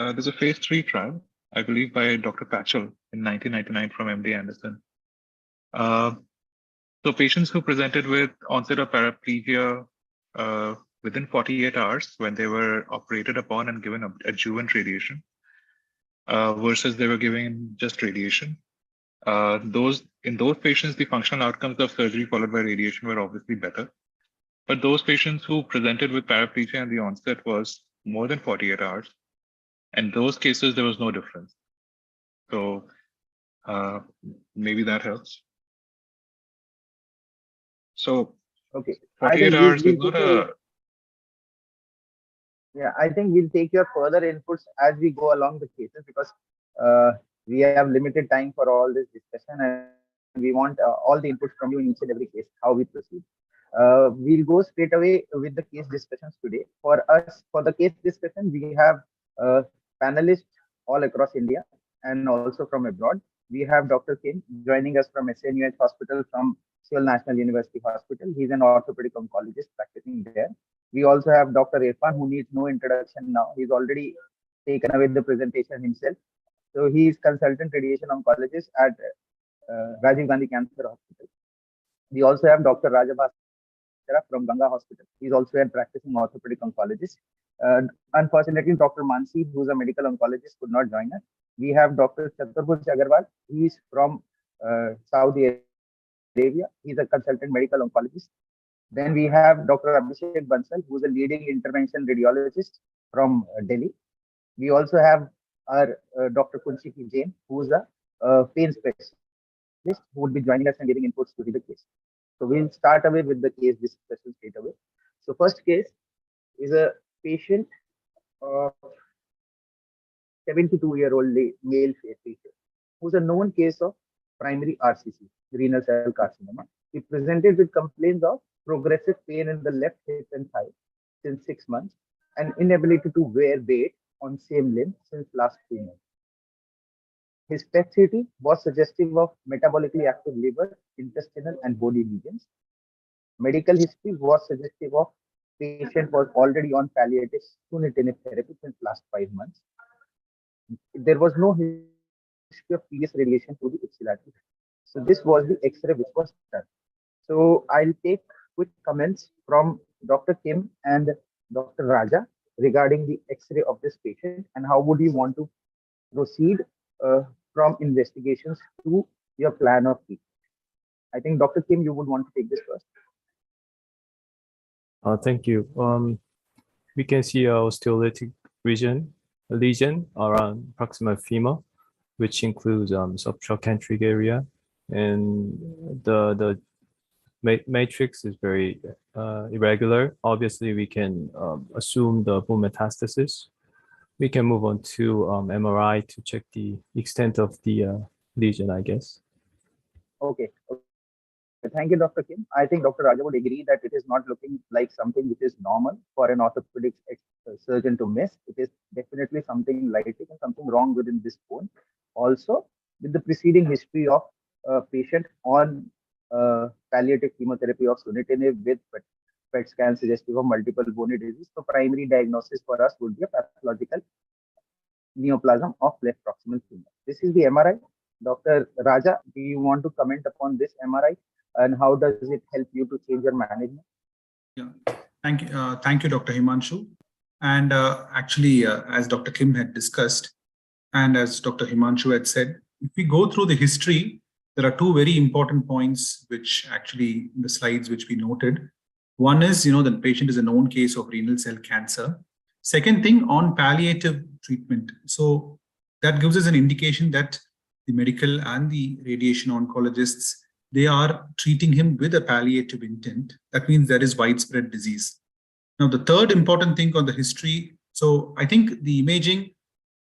there's a phase 3 trial, I believe, by Dr. Patchell in 1999 from MD Anderson. So patients who presented with onset of paraplegia within 48 hours when they were operated upon and given adjuvant radiation versus they were given just radiation. In those patients, the functional outcomes of surgery followed by radiation were obviously better. But those patients who presented with paraplegia and the onset was more than 48 hours, in those cases, there was no difference. So maybe that helps. So Okay. 48 hours is not a... Yeah, I think we'll take your further inputs as we go along the cases because we have limited time for all this discussion and we want all the inputs from you in each and every case, how we proceed. We'll go straight away with the case discussions today. For us, for the case discussion, we have panelists all across India and also from abroad. We have Dr. King joining us from SNUH Hospital from Seoul National University Hospital. He's an orthopedic oncologist practicing there. We also have Dr. Irfan, who needs no introduction now. He's already taken away the presentation himself. So he is consultant radiation oncologist at Rajiv Gandhi Cancer Hospital. We also have Dr. Rajabhasara from Ganga Hospital. He's also a practicing orthopedic oncologist. Unfortunately, Dr. Mansi, who's a medical oncologist, could not join us. We have Dr. Chaturbhuj Agarwal. He's from Saudi Arabia. He's a consultant medical oncologist. Then we have Dr. Abhishek Bansal, who's a leading intervention radiologist from Delhi. We also have our Dr. Kunshiki Jain, who's a pain specialist, who would be joining us and giving inputs to the case. So we'll start away with the case discussion straight away. So first case is a patient of 72-year-old male patient, who's a known case of primary RCC, renal cell carcinoma. He presented with complaints of progressive pain in the left hip and thigh since 6 months and inability to wear weight on same limb since last 3 months. His PET-CT was suggestive of metabolically active liver, intestinal, and body lesions. Medical history was suggestive of patient was already on palliative sunitinib therapy since last 5 months. There was no history of previous radiation to the axillary. So this was the X-ray which was done. So I'll take quick comments from Dr. Kim and Dr. Raja regarding the X-ray of this patient and how would you want to proceed from investigations to your plan of treatment. I think Dr. Kim, you would want to take this first. Thank you. We can see a osteolytic lesion around proximal femur, which includes subtrochanteric area, and the matrix is very irregular. Obviously, we can assume the bone metastasis. We can move on to MRI to check the extent of the lesion, I guess. Okay. Thank you, Dr. Kim. I think Dr. Raja would agree that it is not looking like something which is normal for an orthopedic surgeon to miss. It is definitely something lytic and something wrong within this bone. Also, with the preceding history of a patient on palliative chemotherapy of sunitinib with PET scan suggestive of multiple bony disease, so primary diagnosis for us would be a pathological neoplasm of left proximal femur. This is the MRI. Dr. Raja, do you want to comment upon this MRI and how does it help you to change your management? Yeah, thank you, Dr. Himanshu. And actually, as Dr. Kim had discussed, and as Dr. Himanshu had said, if we go through the history, there are two very important points which actually in the slides which we noted. One is, the patient is a known case of renal cell cancer. Second thing, on palliative treatment. So that gives us an indication that the medical and the radiation oncologists, they are treating him with a palliative intent. That means there is widespread disease. Now, the third important thing on the history, so I think the imaging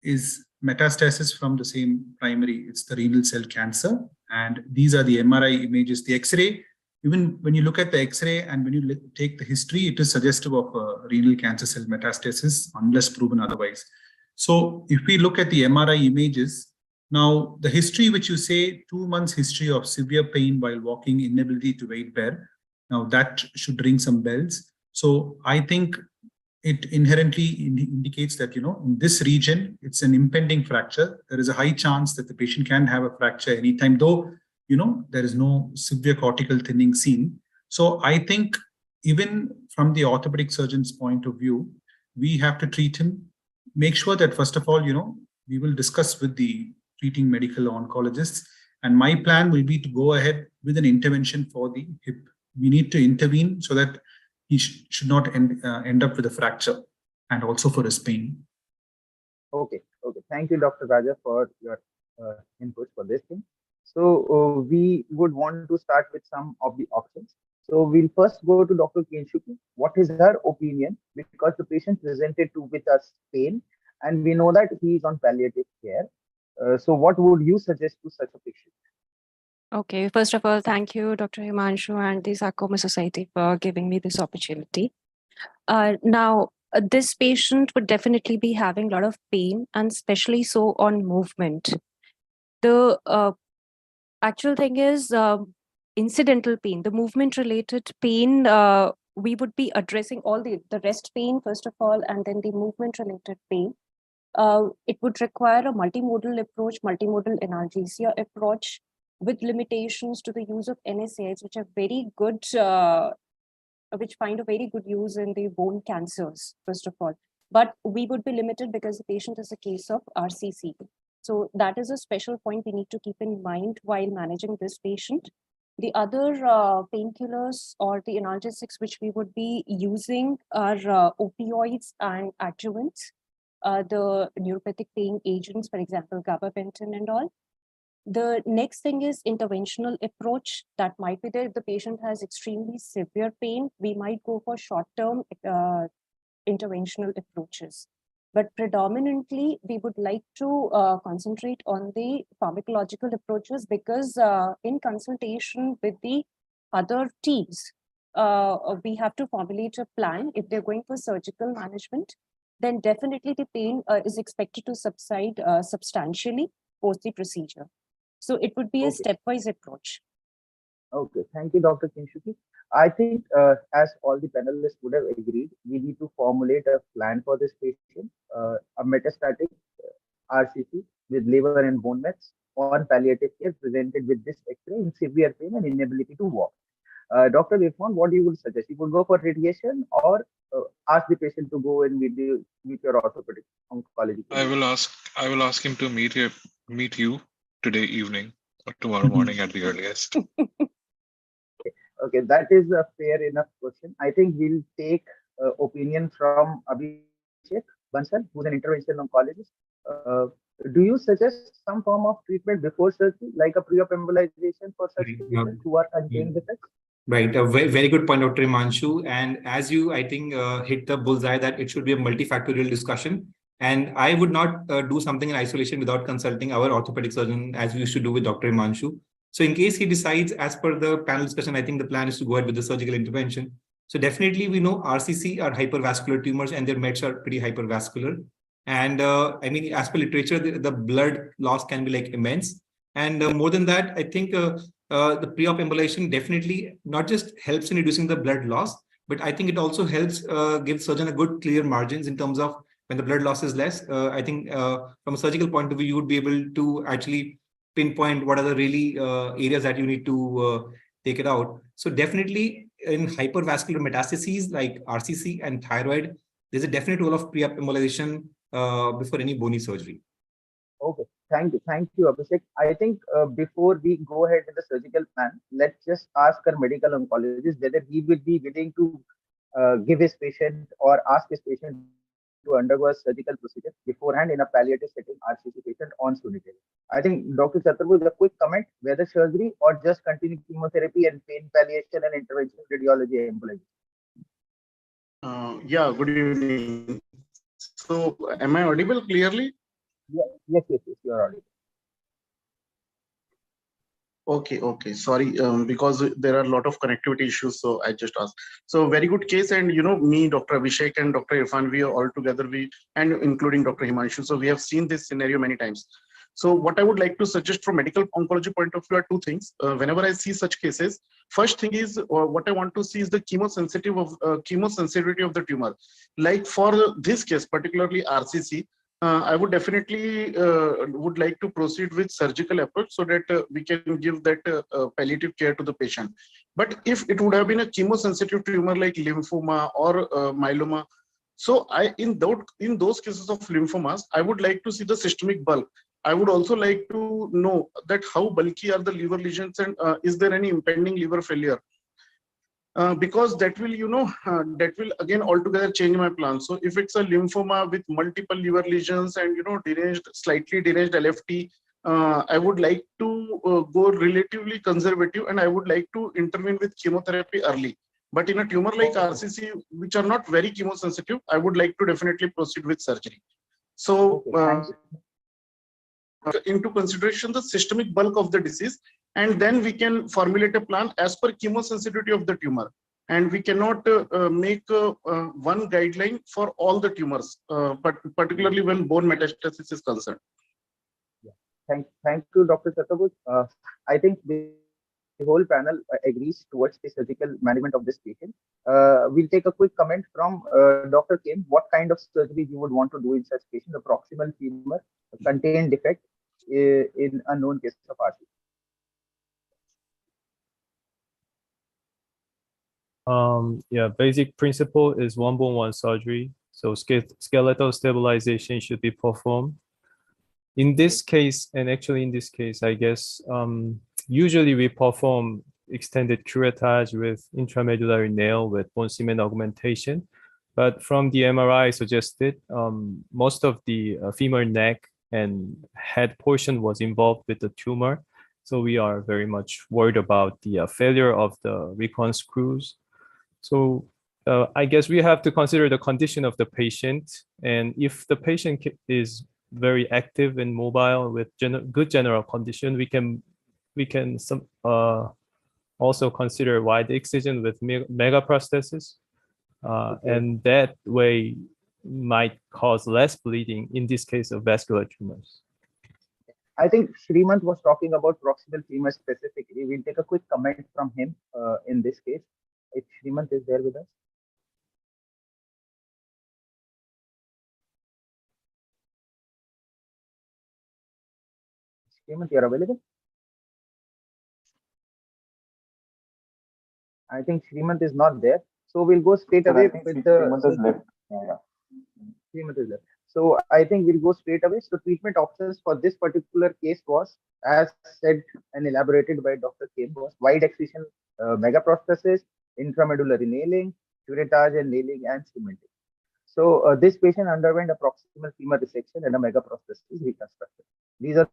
is metastasis from the same primary, it's the renal cell cancer. And these are the MRI images, the X-ray. Even when you look at the X-ray and when you take the history, it is suggestive of renal cancer cell metastasis unless proven otherwise. So if we look at the MRI images, now the history which you say 2 months history of severe pain while walking, inability to weight bear, now that should ring some bells. So I think it inherently indicates that, in this region, it's an impending fracture. There is a high chance that the patient can have a fracture anytime, though, there is no severe cortical thinning seen. So I think even from the orthopedic surgeon's point of view, we have to treat him, make sure that first of all, we will discuss with the treating medical oncologists. And my plan will be to go ahead with an intervention for the hip. We need to intervene so that he should not end up with a fracture and also for his pain. Okay. Thank you, Dr. Raja, for your input for this thing. So we would want to start with some of the options. So we'll first go to Dr. Kenshuki. What is her opinion? Because the patient presented with us pain, and we know that he is on palliative care. So what would you suggest to such a patient? Okay, first of all, thank you, Dr. Himanshu and the Sarcoma Society for giving me this opportunity. Now, this patient would definitely be having a lot of pain, and especially so on movement. The actual thing is incidental pain, the movement-related pain. We would be addressing all the rest pain, first of all, and then the movement-related pain. It would require a multimodal approach, multimodal analgesia approach, with limitations to the use of NSAIDs, which are very good, which find a very good use in the bone cancers, first of all. But we would be limited because the patient is a case of RCC. So that is a special point we need to keep in mind while managing this patient. The other painkillers or the analgesics which we would be using are opioids and adjuvants, the neuropathic pain agents, for example, gabapentin and all. The next thing is interventional approach that might be there. If the patient has extremely severe pain, we might go for short-term interventional approaches. But predominantly, we would like to concentrate on the pharmacological approaches because in consultation with the other teams, we have to formulate a plan. If they're going for surgical management, then definitely the pain is expected to subside substantially. post the procedure. So it would be a Okay. stepwise approach. Okay, thank you, Dr. Kinshuki. I think, as all the panelists would have agreed, we need to formulate a plan for this patient, a metastatic RCC with liver and bone mets on palliative care presented with this X-ray in severe pain and inability to walk. Dr. Irfan, what you would suggest? You would go for radiation or ask the patient to go and meet your orthopedic oncology I clinic? will ask him to meet you today evening or tomorrow morning at the earliest. Okay, that is a fair enough question. I think we'll take opinion from Abhishek Bansal, who's an interventional oncologist. Uh, do you suggest some form of treatment before surgery, like a pre-op embolization for such patients who are contained defects? Right, a very good point, Dr. Imanshu. And as you, I think, hit the bullseye that it should be a multifactorial discussion. And I would not do something in isolation without consulting our orthopedic surgeon, as we used to do with Dr. Imanshu. So in case he decides, as per the panel discussion, I think the plan is to go ahead with the surgical intervention. So definitely we know RCC are hypervascular tumors and their mets are pretty hypervascular. And I mean, as per literature, the blood loss can be like immense. And more than that, I think the pre-op embolization definitely not just helps in reducing the blood loss, but I think it also helps give surgeon a good clear margins in terms of when the blood loss is less. I think from a surgical point of view, you would be able to actually pinpoint what are the really areas that you need to take it out. So definitely in hypervascular metastases like RCC and thyroid, there's a definite role of pre-op embolization before any bony surgery. Okay, thank you, Abhishek. I think before we go ahead with the surgical plan, let's just ask our medical oncologist whether he will be willing to give his patient or ask his patient to undergo a surgical procedure beforehand in a palliative setting RCC patient on Sunitary. I think Dr. Chaturvedi, a quick comment, whether surgery or just continue chemotherapy and pain palliation and interventional radiology embolization. Yeah, good evening. So, am I audible clearly? Yes, you are audible. Okay. Sorry, because there are a lot of connectivity issues, so I just asked. So, very good case, and me, Dr. Abhishek, and Dr. Irfan, we are all together, and including Dr. Himanshu. So, we have seen this scenario many times. So, what I would like to suggest from medical oncology point of view are two things. Whenever I see such cases, first thing is what I want to see is the chemosensitivity of the tumor. Like for this case, particularly RCC. I would definitely would like to proceed with surgical approach so that we can give that palliative care to the patient. But if it would have been a chemosensitive tumor like lymphoma or myeloma, so in those cases of lymphomas, I would like to see the systemic bulk. I would also like to know that how bulky are the liver lesions and is there any impending liver failure? Because that will, that will again altogether change my plan. So if it's a lymphoma with multiple liver lesions and slightly deranged LFT, I would like to go relatively conservative and I would like to intervene with chemotherapy early. But in a tumor like RCC, which are not very chemosensitive, I would like to definitely proceed with surgery. So into consideration the systemic bulk of the disease, and then we can formulate a plan as per chemosensitivity of the tumor. And we cannot make one guideline for all the tumors, but particularly when bone metastasis is concerned. Yeah. Thank you, Dr. Chaturvedi. I think the whole panel agrees towards the surgical management of this patient. We'll take a quick comment from Dr. Kim. What kind of surgery you would want to do in such patient? A proximal femur, a contained defect in a known case of RCC. Yeah, basic principle is 1-bone-1 surgery. So skeletal stabilization should be performed. In this case, and actually in this case, I guess, usually we perform extended curettage with intramedullary nail with bone cement augmentation. But from the MRI suggested, most of the femur neck and head portion was involved with the tumor. So we are very much worried about the failure of the recon screws. So I guess we have to consider the condition of the patient. And if the patient is very active and mobile with good general condition, we can also consider wide excision with megaprostasis. And that way might cause less bleeding in this case of vascular tumors. I think Srimant was talking about proximal femur specifically. We'll take a quick comment from him in this case. If Srimant is there with us. Srimant, you're available? I think Srimant is not there. So we'll go straight away with the... Srimant is left. Yeah. Srimant is left. So I think we'll go straight away. So treatment options for this particular case was, as said and elaborated by Dr. Kim, was wide excision megaprosthesis, intramedullary nailing, curettage and nailing, and cementing. So this patient underwent a proximal femur resection and a megaprosthesis reconstruction. These are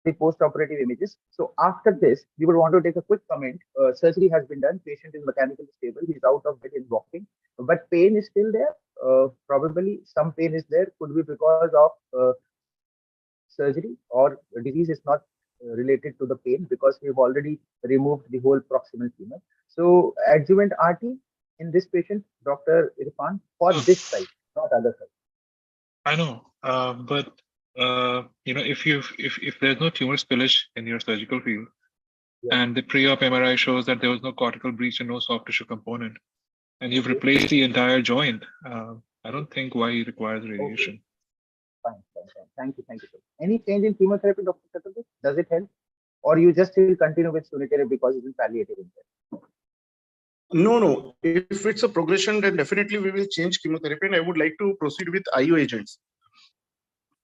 the post-operative images. So after this, we would want to take a quick comment. Surgery has been done. Patient is mechanically stable. He's out of bed and walking, but pain is still there. Probably some pain is there. Could be because of surgery, or the disease is not related to the pain because we've already removed the whole proximal femur. So adjuvant RT in this patient, Dr. Irfan, for this side, not other side. I know, but if there's no tumor spillage in your surgical field, and the pre-op MRI shows that there was no cortical breach and no soft tissue component, and you've replaced the entire joint, I don't think why he requires radiation. Fine. Thank you, sir. Any change in chemotherapy, Dr. Chaturvedi? Does it help? Or you just will continue with sunitinib because it is palliative intent? No. If it's a progression, then definitely we will change chemotherapy, and I would like to proceed with IO agents.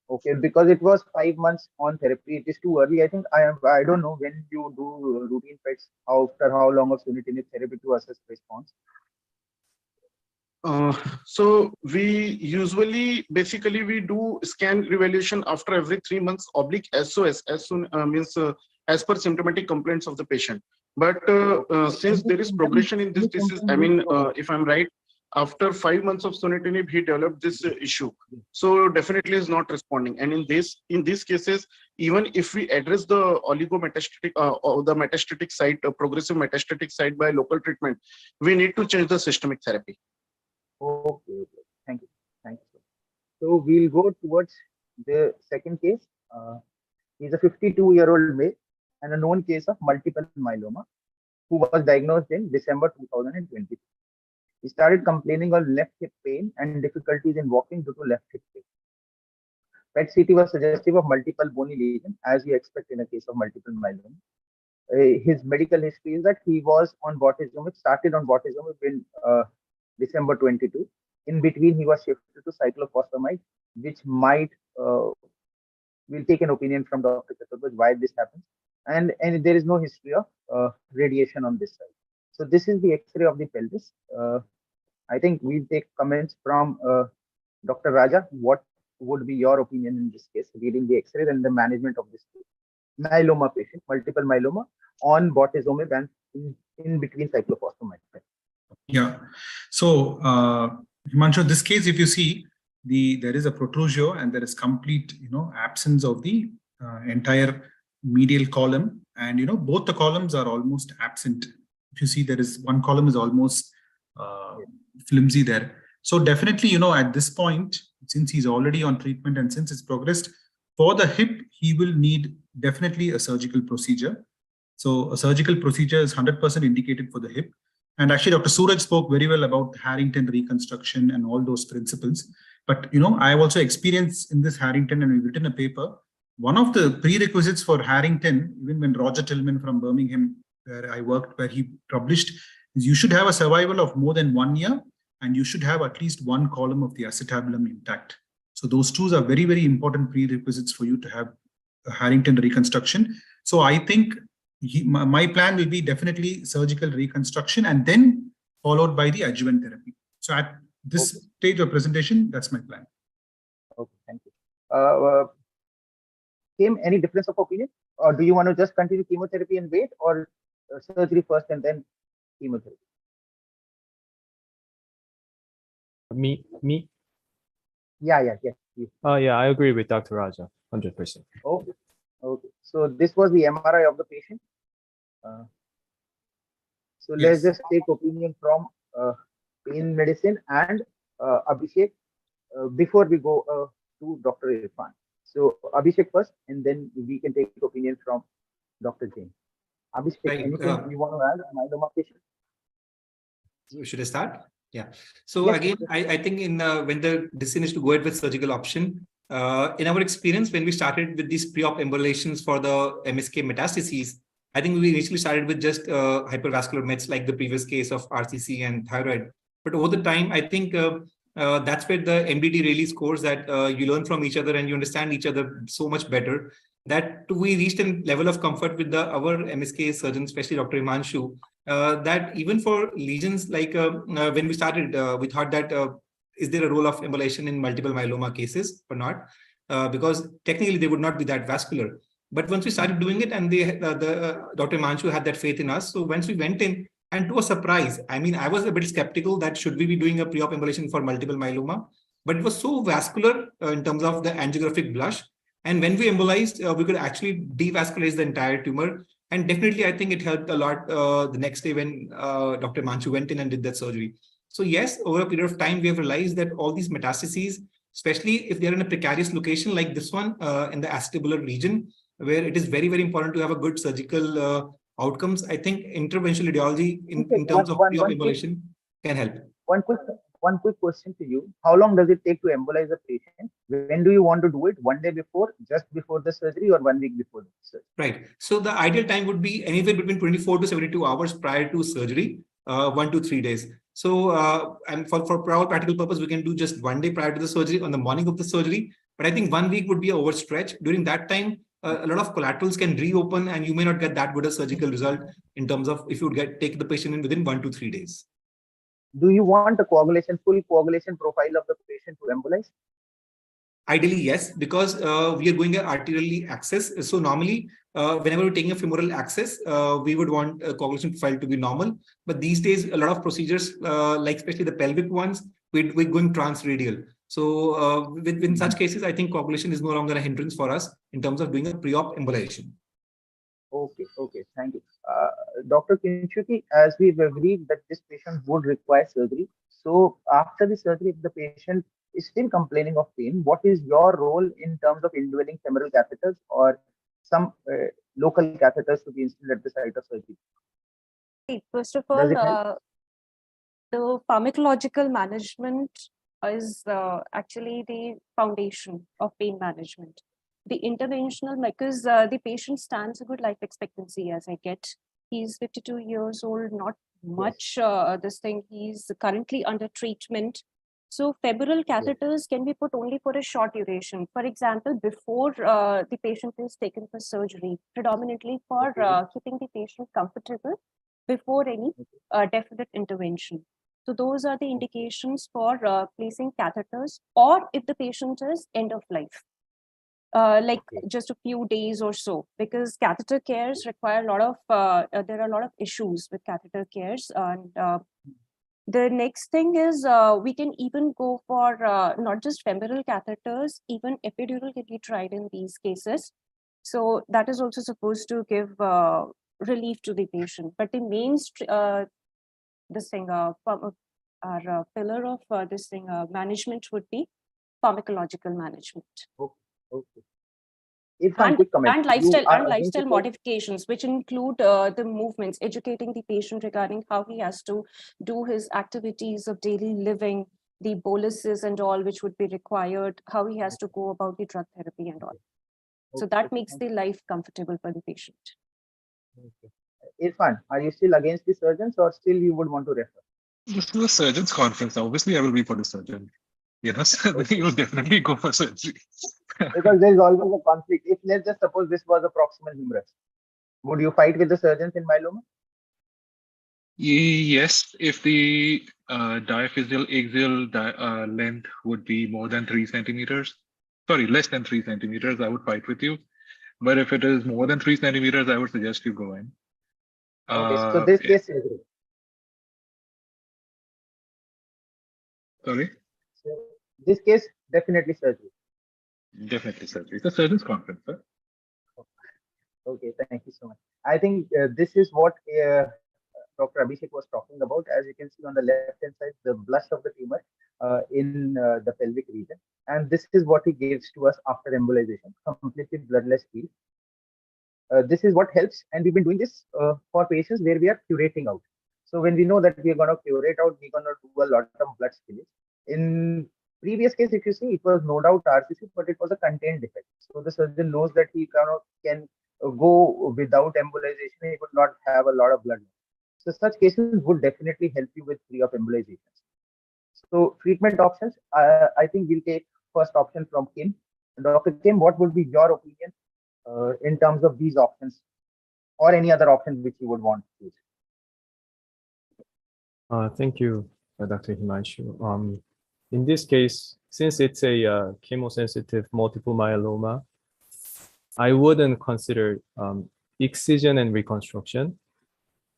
Okay, because it was 5 months on therapy, it is too early. I think I don't know when you do routine PETs, after how long of sunitinib therapy to assess response. So we usually, basically, we do scan revaluation after every 3 months / SOS, as soon means as per symptomatic complaints of the patient. But since there is progression in this disease, I mean, if I'm right, after 5 months of sunitinib, he developed this issue. So definitely is not responding. And in these cases, even if we address the oligometastatic or the metastatic site, progressive metastatic site by local treatment, we need to change the systemic therapy. Okay. Thank you, sir. So we'll go towards the second case. He's a 52-year-old male and a known case of multiple myeloma who was diagnosed in December 2020. He started complaining of left hip pain and difficulties in walking due to left hip pain. PET-CT was suggestive of multiple bony lesion, as you expect in a case of multiple myeloma. His medical history is that he was on bortezomib, started on bortezomib in December 22. In between, he was shifted to cyclophosphamide, which might, we'll take an opinion from Dr. Chaturvedi why this happens. And there is no history of radiation on this side. So this is the X-ray of the pelvis. I think we'll take comments from Dr. Raja. What would be your opinion in this case, reading the X-ray and the management of this myeloma patient, multiple myeloma on bortezomib and in between cyclophosphamide? Yeah. So, Himanshu, this case, if you see, there is a protrusio and there is complete, absence of the entire medial column, and both the columns are almost absent. If you see, there is one column is almost flimsy there. So definitely, at this point, since he's already on treatment and since it's progressed, for the hip, he will need definitely a surgical procedure. So a surgical procedure is 100% indicated for the hip. And actually, Dr. Suraj spoke very well about Harrington reconstruction and all those principles. But, I have also experienced in this Harrington, and we've written a paper. One of the prerequisites for Harrington, even when Roger Tillman from Birmingham, where I worked, where he published, is you should have a survival of more than 1 year, and you should have at least one column of the acetabulum intact. So those two are very, very important prerequisites for you to have a Harrington reconstruction. So I think my plan will be definitely surgical reconstruction and then followed by the adjuvant therapy. So at this stage of presentation, that's my plan. Okay, thank you. Kim, any difference of opinion? Or do you want to just continue chemotherapy and wait, or surgery first and then chemotherapy? Me? Yeah. Yeah, I agree with Dr. Raja, 100%. Okay. So this was the MRI of the patient. So let's just take opinion from pain medicine and Abhishek before we go to Dr. Irfan. So Abhishek first, and then we can take opinion from Dr. Jain. Abhishek, Right, anything you want to add on myeloma patient? Should I start? Yeah. So Yes, again, yes. I think in when the decision is to go ahead with surgical option, in our experience, when we started with these pre-op embolizations for the MSK metastases, I think we initially started with just hypervascular meds like the previous case of RCC and thyroid. But over the time, I think that's where the MDT really scores that you learn from each other and you understand each other so much better. That we reached a level of comfort with our MSK surgeon, especially Dr. Himanshu, that even for lesions like when we started, we thought that is there a role of embolization in multiple myeloma cases or not? Because technically they would not be that vascular. But once we started doing it, and Dr. Himanshu had that faith in us. So once we went in, and to a surprise, I mean, I was a bit skeptical that should we be doing a pre-op embolization for multiple myeloma, but it was so vascular in terms of the angiographic blush. And when we embolized, we could actually devascularize the entire tumor. And definitely, I think it helped a lot the next day when Dr. Manchu went in and did that surgery. So yes, over a period of time, we have realized that all these metastases, especially if they're in a precarious location like this one in the acetabular region, where it is very, very important to have a good surgical outcomes, I think interventional radiology in terms of pre-op embolization can help. One quick question to you. How long does it take to embolize a patient? When do you want to do it? One day before, just before the surgery, or 1 week before the surgery? Right. So the ideal time would be anywhere between 24 to 72 hours prior to surgery, 1 to 3 days. So, and for our practical purpose, we can do just 1 day prior to the surgery on the morning of the surgery. But I think 1 week would be an overstretch. During that time, a lot of collaterals can reopen and you may not get that good a surgical result in terms of if you would take the patient in within 1 to 3 days. Do you want a full coagulation profile of the patient to embolize? Ideally, yes, because we are going arterially access. So normally, whenever we're taking a femoral access, we would want a coagulation profile to be normal. But these days, a lot of procedures, like especially the pelvic ones, we're going transradial. So in such cases, I think coagulation is no longer a hindrance for us in terms of doing a pre-op embolization. Okay, thank you. Dr. Kinshuki, as we've agreed that this patient would require surgery. So after the surgery, if the patient is still complaining of pain, what is your role in terms of indwelling femoral catheters or some local catheters to be installed at the site of surgery? First of all, the pharmacological management is actually the foundation of pain management. The interventional, because the patient stands a good life expectancy as I get. He's 52 years old, not much this thing. He's currently under treatment. So femoral catheters can be put only for a short duration. For example, before the patient is taken for surgery, predominantly for keeping the patient comfortable before any definite intervention. So those are the indications for placing catheters, or if the patient is end of life. Just a few days or so, because catheter cares require a lot of, there are a lot of issues with catheter cares. And the next thing is we can even go for not just femoral catheters, even epidural can be tried in these cases. So that is also supposed to give relief to the patient. But the main, this thing, our pillar of this thing, management would be pharmacological management. Okay. And lifestyle modifications, which include the movements, educating the patient regarding how he has to do his activities of daily living, the boluses and all, which would be required, how he has to go about the drug therapy and all. So that makes the life comfortable for the patient. Irfan, are you still against the surgeons, or still you would want to refer? This is a surgeon's conference. Obviously, I will be for the surgeon. Yes, you will definitely go for surgery. Because there is always a conflict. If let's just suppose this was a proximal humerus, would you fight with the surgeons in myeloma? Yes, if the diaphyseal axial length would be more than 3 centimeters, sorry, less than 3 centimeters, I would fight with you. But if it is more than 3 centimeters, I would suggest you go in. Okay, so this case surgery. Sorry? So this case, definitely surgery. Definitely surgery. It's a surgeon's conference, sir. Okay, thank you so much. I think this is what Dr. Abhishek was talking about. As you can see on the left-hand side, the blush of the tumor in the pelvic region. And this is what he gives to us after embolization, completely bloodless field. This is what helps, and we've been doing this for patients where we are curating out. So when we know that we are going to curate out, we're going to do a lot of blood spillage. In previous case, if you see, it was no doubt RCC, but it was a contained defect. So the surgeon knows that he can go without embolization. He would not have a lot of blood. So such cases would definitely help you with free of embolizations. So treatment options, I think we'll take first option from Kim. Dr. Kim, what would be your opinion in terms of these options or any other options which you would want to use? Thank you, Dr. Himanshu. In this case, since it's a chemosensitive multiple myeloma, I wouldn't consider excision and reconstruction.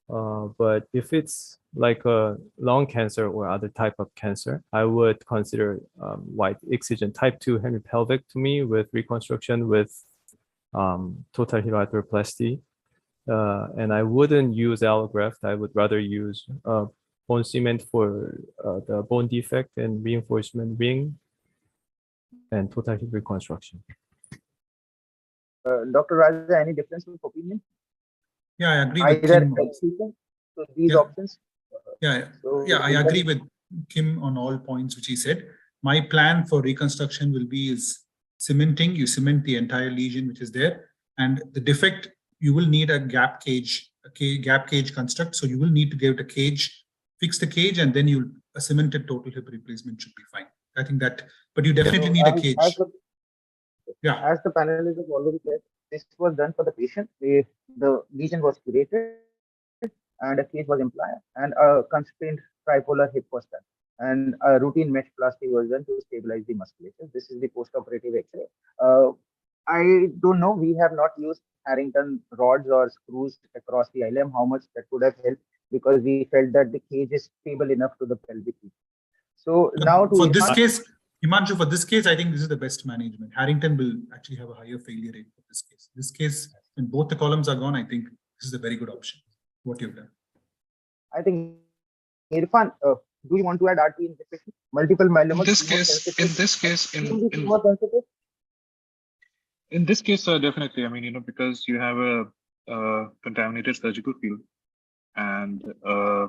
But if it's like a lung cancer or other type of cancer, I would consider white excision type 2 hemipelvectomy with reconstruction with total hemiarthroplasty. And I wouldn't use allograft. I would rather use bone cement for the bone defect and reinforcement ring and total hip reconstruction. Dr. Raja, any difference of opinion? Yeah, I agree with Either Kim. so these options. Yeah, I agree with Kim on all points which he said. My plan for reconstruction will be is cementing. You cement the entire lesion which is there, and the defect you will need a gap cage construct. So you will need to give it a cage, fix the cage, and then a cemented total hip replacement should be fine. I think that, but you definitely need a cage. As the panelists have already said, this was done for the patient. The lesion was curated and a cage was implanted and a constrained tripolar hip was done. And a routine mesh plasty was done to stabilize the musculature. This is the post-operative X-ray. I don't know. We have not used Harrington rods or screws across the ileum. How much that would have helped, because we felt that the cage is stable enough to the pelvic. So now for this case, Himanshu, for this case, I think this is the best management. Harrington will actually have a higher failure rate for this case. This case, when both the columns are gone, I think this is a very good option. What you've done. I think, Irfan, do you want to add RT in this patient? Multiple myeloma. In this case, definitely. I mean, because you have a contaminated surgical field, and I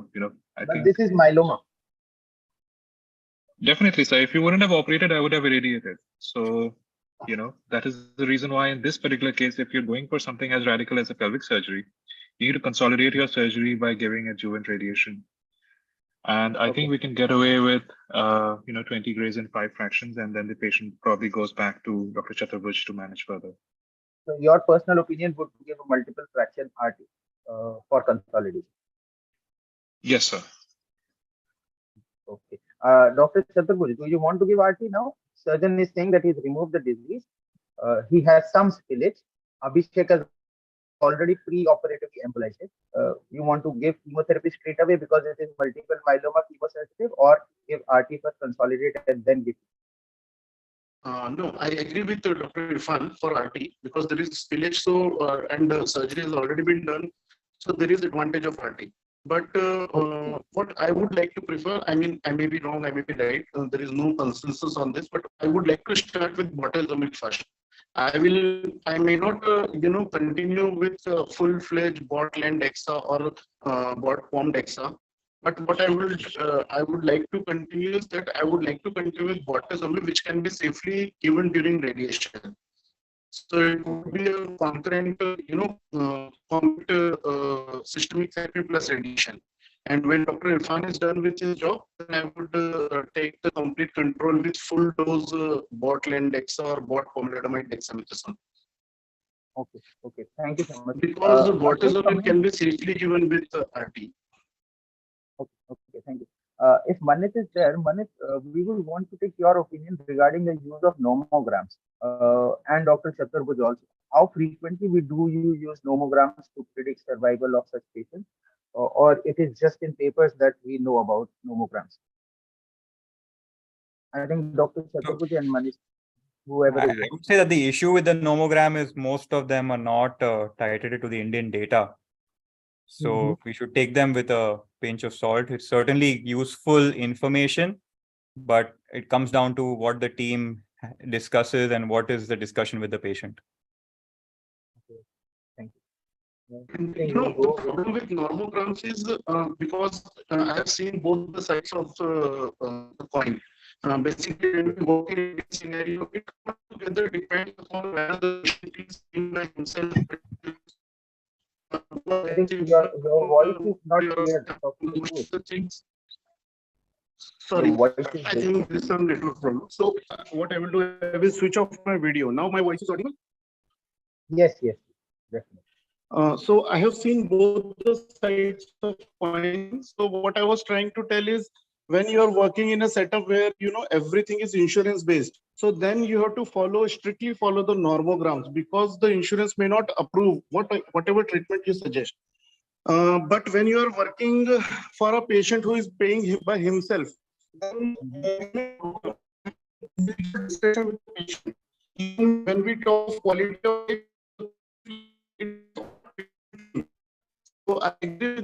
think this is myeloma. Definitely, sir. If you wouldn't have operated, I would have irradiated. So, that is the reason why in this particular case, if you're going for something as radical as a pelvic surgery, you need to consolidate your surgery by giving adjuvant radiation. And I think we can get away with, 20 grays in 5 fractions, and then the patient probably goes back to Dr. Chaturbuj to manage further. So your personal opinion would give a multiple fraction RT for consolidation? Yes, sir. Okay. Dr. Chaturbuj, do you want to give RT now? Surgeon is saying that he's removed the disease. He has some spillage. Abhishek has already pre-operatively embolized it. You want to give chemotherapy straight away because it is multiple myeloma chemosensitive, or give RT first, consolidate, and then give? No, I agree with Dr. Irfan for RT because there is spillage, and surgery has already been done, so there is advantage of RT. But what I would like to prefer, I mean, I may be wrong, I may be right. There is no consensus on this, but I would like to start with bortezomib first. I may not, continue with full-fledged bot-land DEXA or bot-POM DEXA. But what I would like to continue is that I would like to continue with bortezomib, which can be safely given during radiation. So it would be a concurrent, systemic therapy plus radiation. And when Dr. Irfan is done with his job, then I would take the complete control with full dose bot-land DEXA or bot-pomalidomide dexamethasone. Okay. Thank you so much. Because bortezomib can be safely given with RT. Okay, thank you. If Manit is there, Manit, we will want to take your opinion regarding the use of nomograms and Dr. Chaturbuj also. How frequently do you use nomograms to predict survival of such patients, or it is just in papers that we know about nomograms? I think Dr. Chaturbuj and Manit, whoever is there. I would say that the issue with the nomogram is most of them are not titrated to the Indian data. So we should take them with a pinch of salt. It's certainly useful information, but it comes down to what the team discusses and what is the discussion with the patient. Thank you. The problem with normograms is because I have seen both the sides of the coin. Basically, when we work in a scenario, it comes together depends upon whether the patient is in by himself. I think your voice is not clear. The things. Sorry, I think this is some network problem. So what I will do, I will switch off my video. Now my voice is audible? Yes, definitely. So I have seen both the sides of coins. So what I was trying to tell is when you are working in a setup where everything is insurance based, so then you have to strictly follow the normograms because the insurance may not approve whatever treatment you suggest. But when you are working for a patient who is paying by himself, then discussion with the patient. Even when we talk of quality of life, so I agree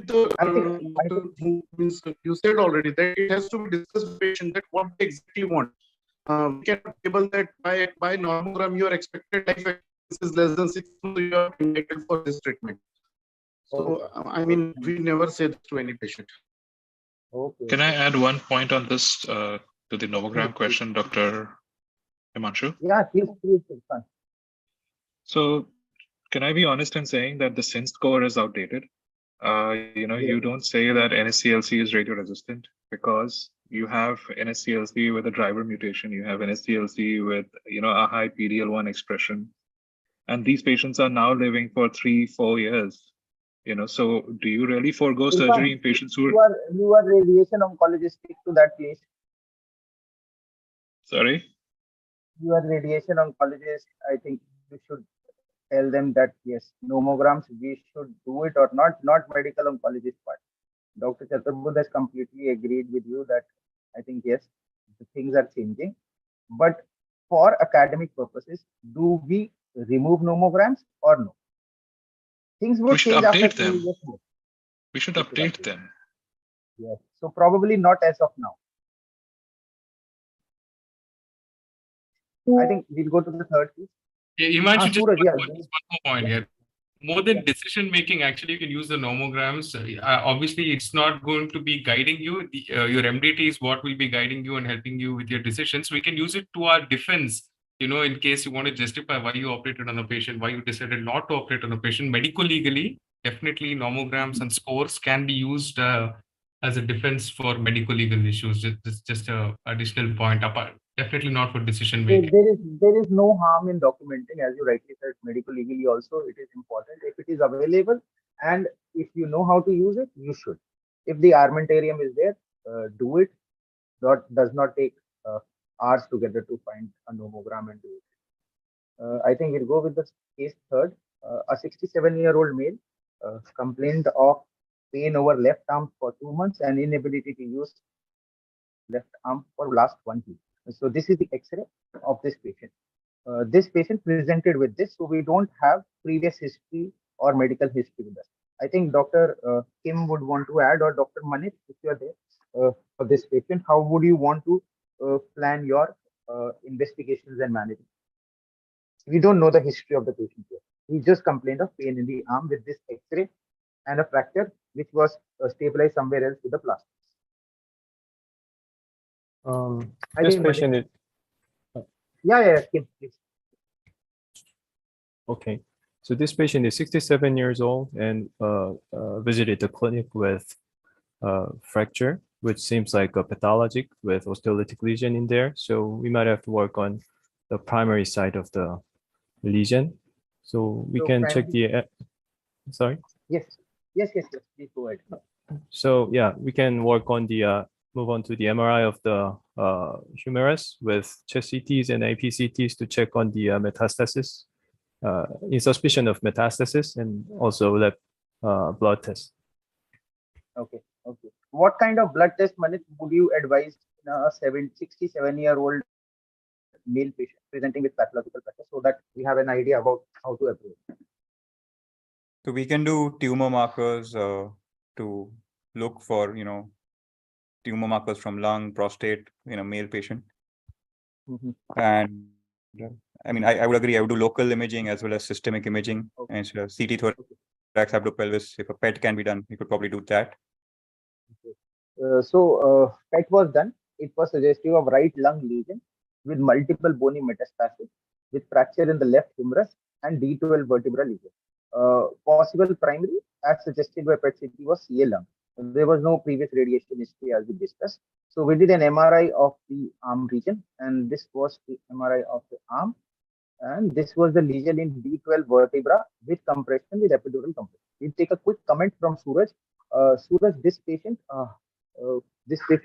with you said already that it has to be discussed with the patient that what they exactly want. We cannot able that by normogram your expected life expectancy is less than 6 months, so you are entitled for this treatment. So I mean, we never say this to any patient. Okay. Can I add one point on this to the nomogram question, Dr. Himanshu? Yeah, please, fine. So can I be honest in saying that the SIN score is outdated? You don't say that NSCLC is radio resistant because you have NSCLC with a driver mutation, you have NSCLC with a high PDL1 expression, and these patients are now living for 3-4 years. So do you really forego surgery in patients who you are radiation oncologist, stick to that, please. Sorry? You are radiation oncologist. I think you should tell them that yes, nomograms we should do it or not medical oncologist part. Dr. Chatarbud has completely agreed with you that I think yes, the things are changing. But for academic purposes, do we remove nomograms or no? Things would change after 2 years. We should update them. Yes. So probably not as of now. I think we'll go to the third piece. Yeah, Himanshu, just Suraj, one more point here. More than decision making, actually, you can use the nomograms. Obviously, it's not going to be guiding you. Your MDT is what will be guiding you and helping you with your decisions. We can use it to our defense. In case you want to justify why you operated on a patient, why you decided not to operate on a patient, medico-legally, definitely nomograms and scores can be used as a defense for medico-legal issues. Just a additional point, apart, definitely not for decision making. There is no harm in documenting, as you rightly said, medico-legally also it is important. If it is available and if you know how to use it, you should. If the armamentarium is there, do it. That does not take hours together to find a nomogram and do it. I think we'll go with the case third. A 67-year-old male complained of pain over left arm for 2 months and inability to use left arm for last 1 week. So this is the X-ray of this patient. This patient presented with this, so we don't have previous history or medical history with us. I think Dr. Kim would want to add, or Dr. Manit, if you are there for this patient, how would you want to plan your investigations and management? We don't know the history of the patient here. He just complained of pain in the arm with this X-ray and a fracture, which was stabilized somewhere else with the plaster. This patient is. Kim, please. Okay, so this patient is 67 years old and visited the clinic with fracture, which seems like a pathologic with osteolytic lesion in there. So we might have to work on the primary side of the lesion. So we can check the. Sorry. Yes. Please go ahead. So yeah, we can work on the. Move on to the MRI of the humerus with chest CTs and APCTs to check on the metastasis, in suspicion of metastasis, and also lab blood test. Okay. What kind of blood test, Manit, would you advise a 67-year-old male patient presenting with pathological fracture so that we have an idea about how to approach? So we can do tumor markers to look for, tumor markers from lung, prostate in a male patient. And I mean, I would agree. I would do local imaging as well as systemic imaging and CT thorax abdo-pelvis. If a PET can be done, we could probably do that. So PET was done. It was suggestive of right lung lesion with multiple bony metastasis, with fracture in the left humerus and D12 vertebral lesion. Possible primary, as suggested by PET CT, was CA lung. There was no previous radiation history as we discussed. So we did an MRI of the arm region, and this was the MRI of the arm. And this was the lesion in D12 vertebra with compression, with epidural compression. We'll take a quick comment from Suraj. Suraj, this patient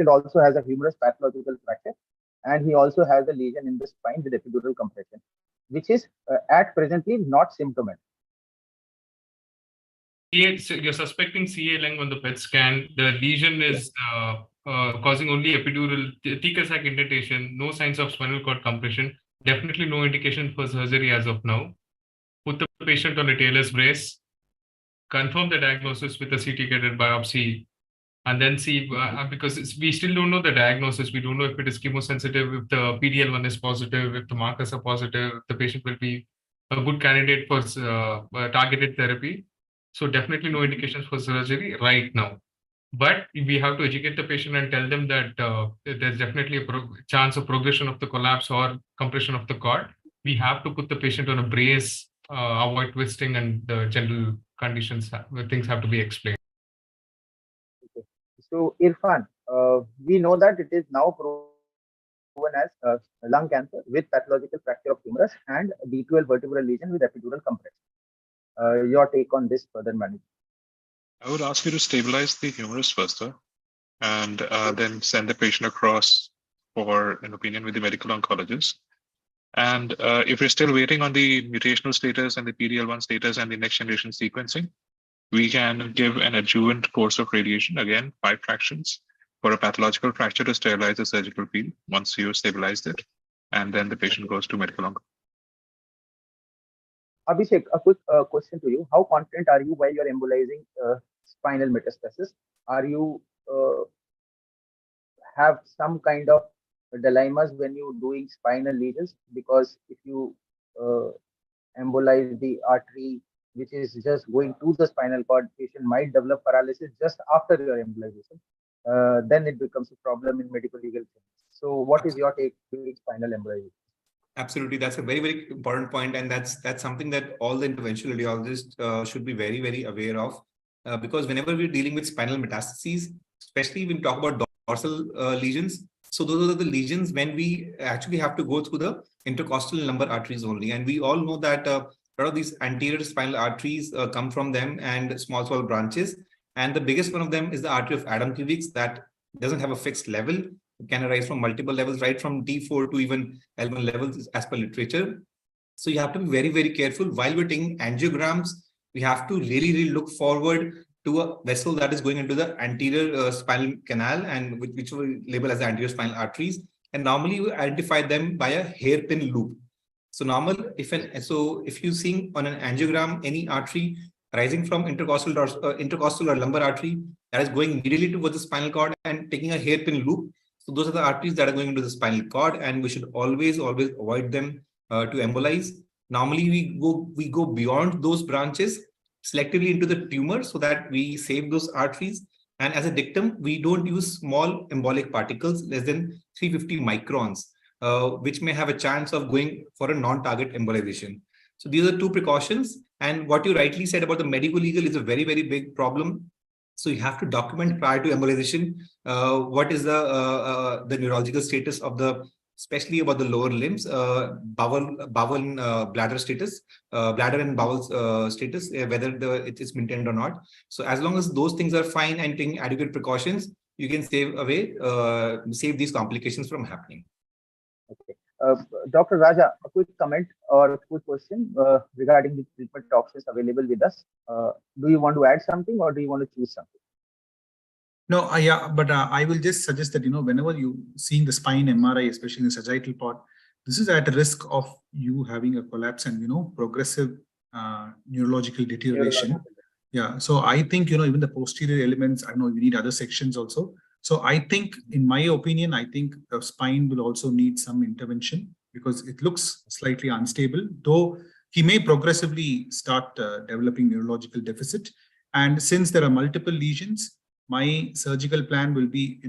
also has a humerus pathological fracture, and he also has a lesion in the spine with epidural compression, which is at presently not symptomatic. So you're suspecting CA lung on the PET scan. The lesion is causing only epidural thecal sac indentation, no signs of spinal cord compression. Definitely no indication for surgery as of now. Put the patient on a Taylor's brace, confirm the diagnosis with a CT-guided biopsy, and then see, because we still don't know the diagnosis. We don't know if it is chemosensitive, if the PD-L1 is positive, if the markers are positive, the patient will be a good candidate for targeted therapy. So definitely no indications for surgery right now. But we have to educate the patient and tell them that there's definitely a chance of progression of the collapse or compression of the cord. We have to put the patient on a brace, avoid twisting, and the general conditions, things have to be explained. Okay. So Irfan, we know that it is now proven as lung cancer with pathological fracture of humerus and D12 vertebral lesion with epidural compression. Your take on this further management? I would ask you to stabilize the humerus first, sir, and then send the patient across for an opinion with the medical oncologist. And if you're still waiting on the mutational status and the PD-L1 status and the next generation sequencing, we can give an adjuvant course of radiation, again, 5 fractions for a pathological fracture to sterilize the surgical field once you've stabilized it. And then the patient goes to medical oncologist. Abhishek, a quick question to you. How confident are you while you're embolizing spinal metastasis? Are you have some kind of dilemmas when you're doing spinal lesions? Because if you embolize the artery, which is just going to the spinal cord, patient might develop paralysis just after your embolization. Then it becomes a problem in medical legal things. So what is your take during spinal embolization? Absolutely, that's a very, very important point, and that's something that all the interventional radiologists should be very, very aware of, because whenever we're dealing with spinal metastases, especially when we talk about dorsal lesions, so those are the lesions when we actually have to go through the intercostal lumbar arteries only, and we all know that a lot of these anterior spinal arteries come from them and small branches, and the biggest one of them is the artery of Adam-Cubics that doesn't have a fixed level. It can arise from multiple levels, right from D4 to even L1 levels as per literature. So you have to be very, very careful. While we're taking angiograms, we have to really, really look forward to a vessel that is going into the anterior spinal canal, and which we label as the anterior spinal arteries. And normally we identify them by a hairpin loop. So if you're seeing on an angiogram any artery rising from intercostal or lumbar artery that is going immediately towards the spinal cord and taking a hairpin loop, so those are the arteries that are going into the spinal cord, and we should always avoid them to embolize. Normally, we go beyond those branches selectively into the tumor so that we save those arteries. And as a dictum, we don't use small embolic particles less than 350 microns, which may have a chance of going for a non-target embolization. So these are 2 precautions. And what you rightly said about the medical legal is a very, very big problem. So you have to document prior to embolization what is the neurological status of especially about the lower limbs, bowel and bladder status, bladder and bowel status, whether it is maintained or not. So as long as those things are fine and taking adequate precautions, you can save these complications from happening. Okay. Dr. Raja, a quick comment or a quick question regarding the treatment options available with us. Do you want to add something or do you want to choose something? No, yeah, but I will just suggest that, whenever you seeing the spine MRI, especially in the sagittal part, this is at risk of you having a collapse and, progressive neurological deterioration. Yeah, so I think, even the posterior elements, I know we need other sections also. So I think, in my opinion, I think the spine will also need some intervention because it looks slightly unstable, though he may progressively start developing neurological deficit. And since there are multiple lesions, my surgical plan will be,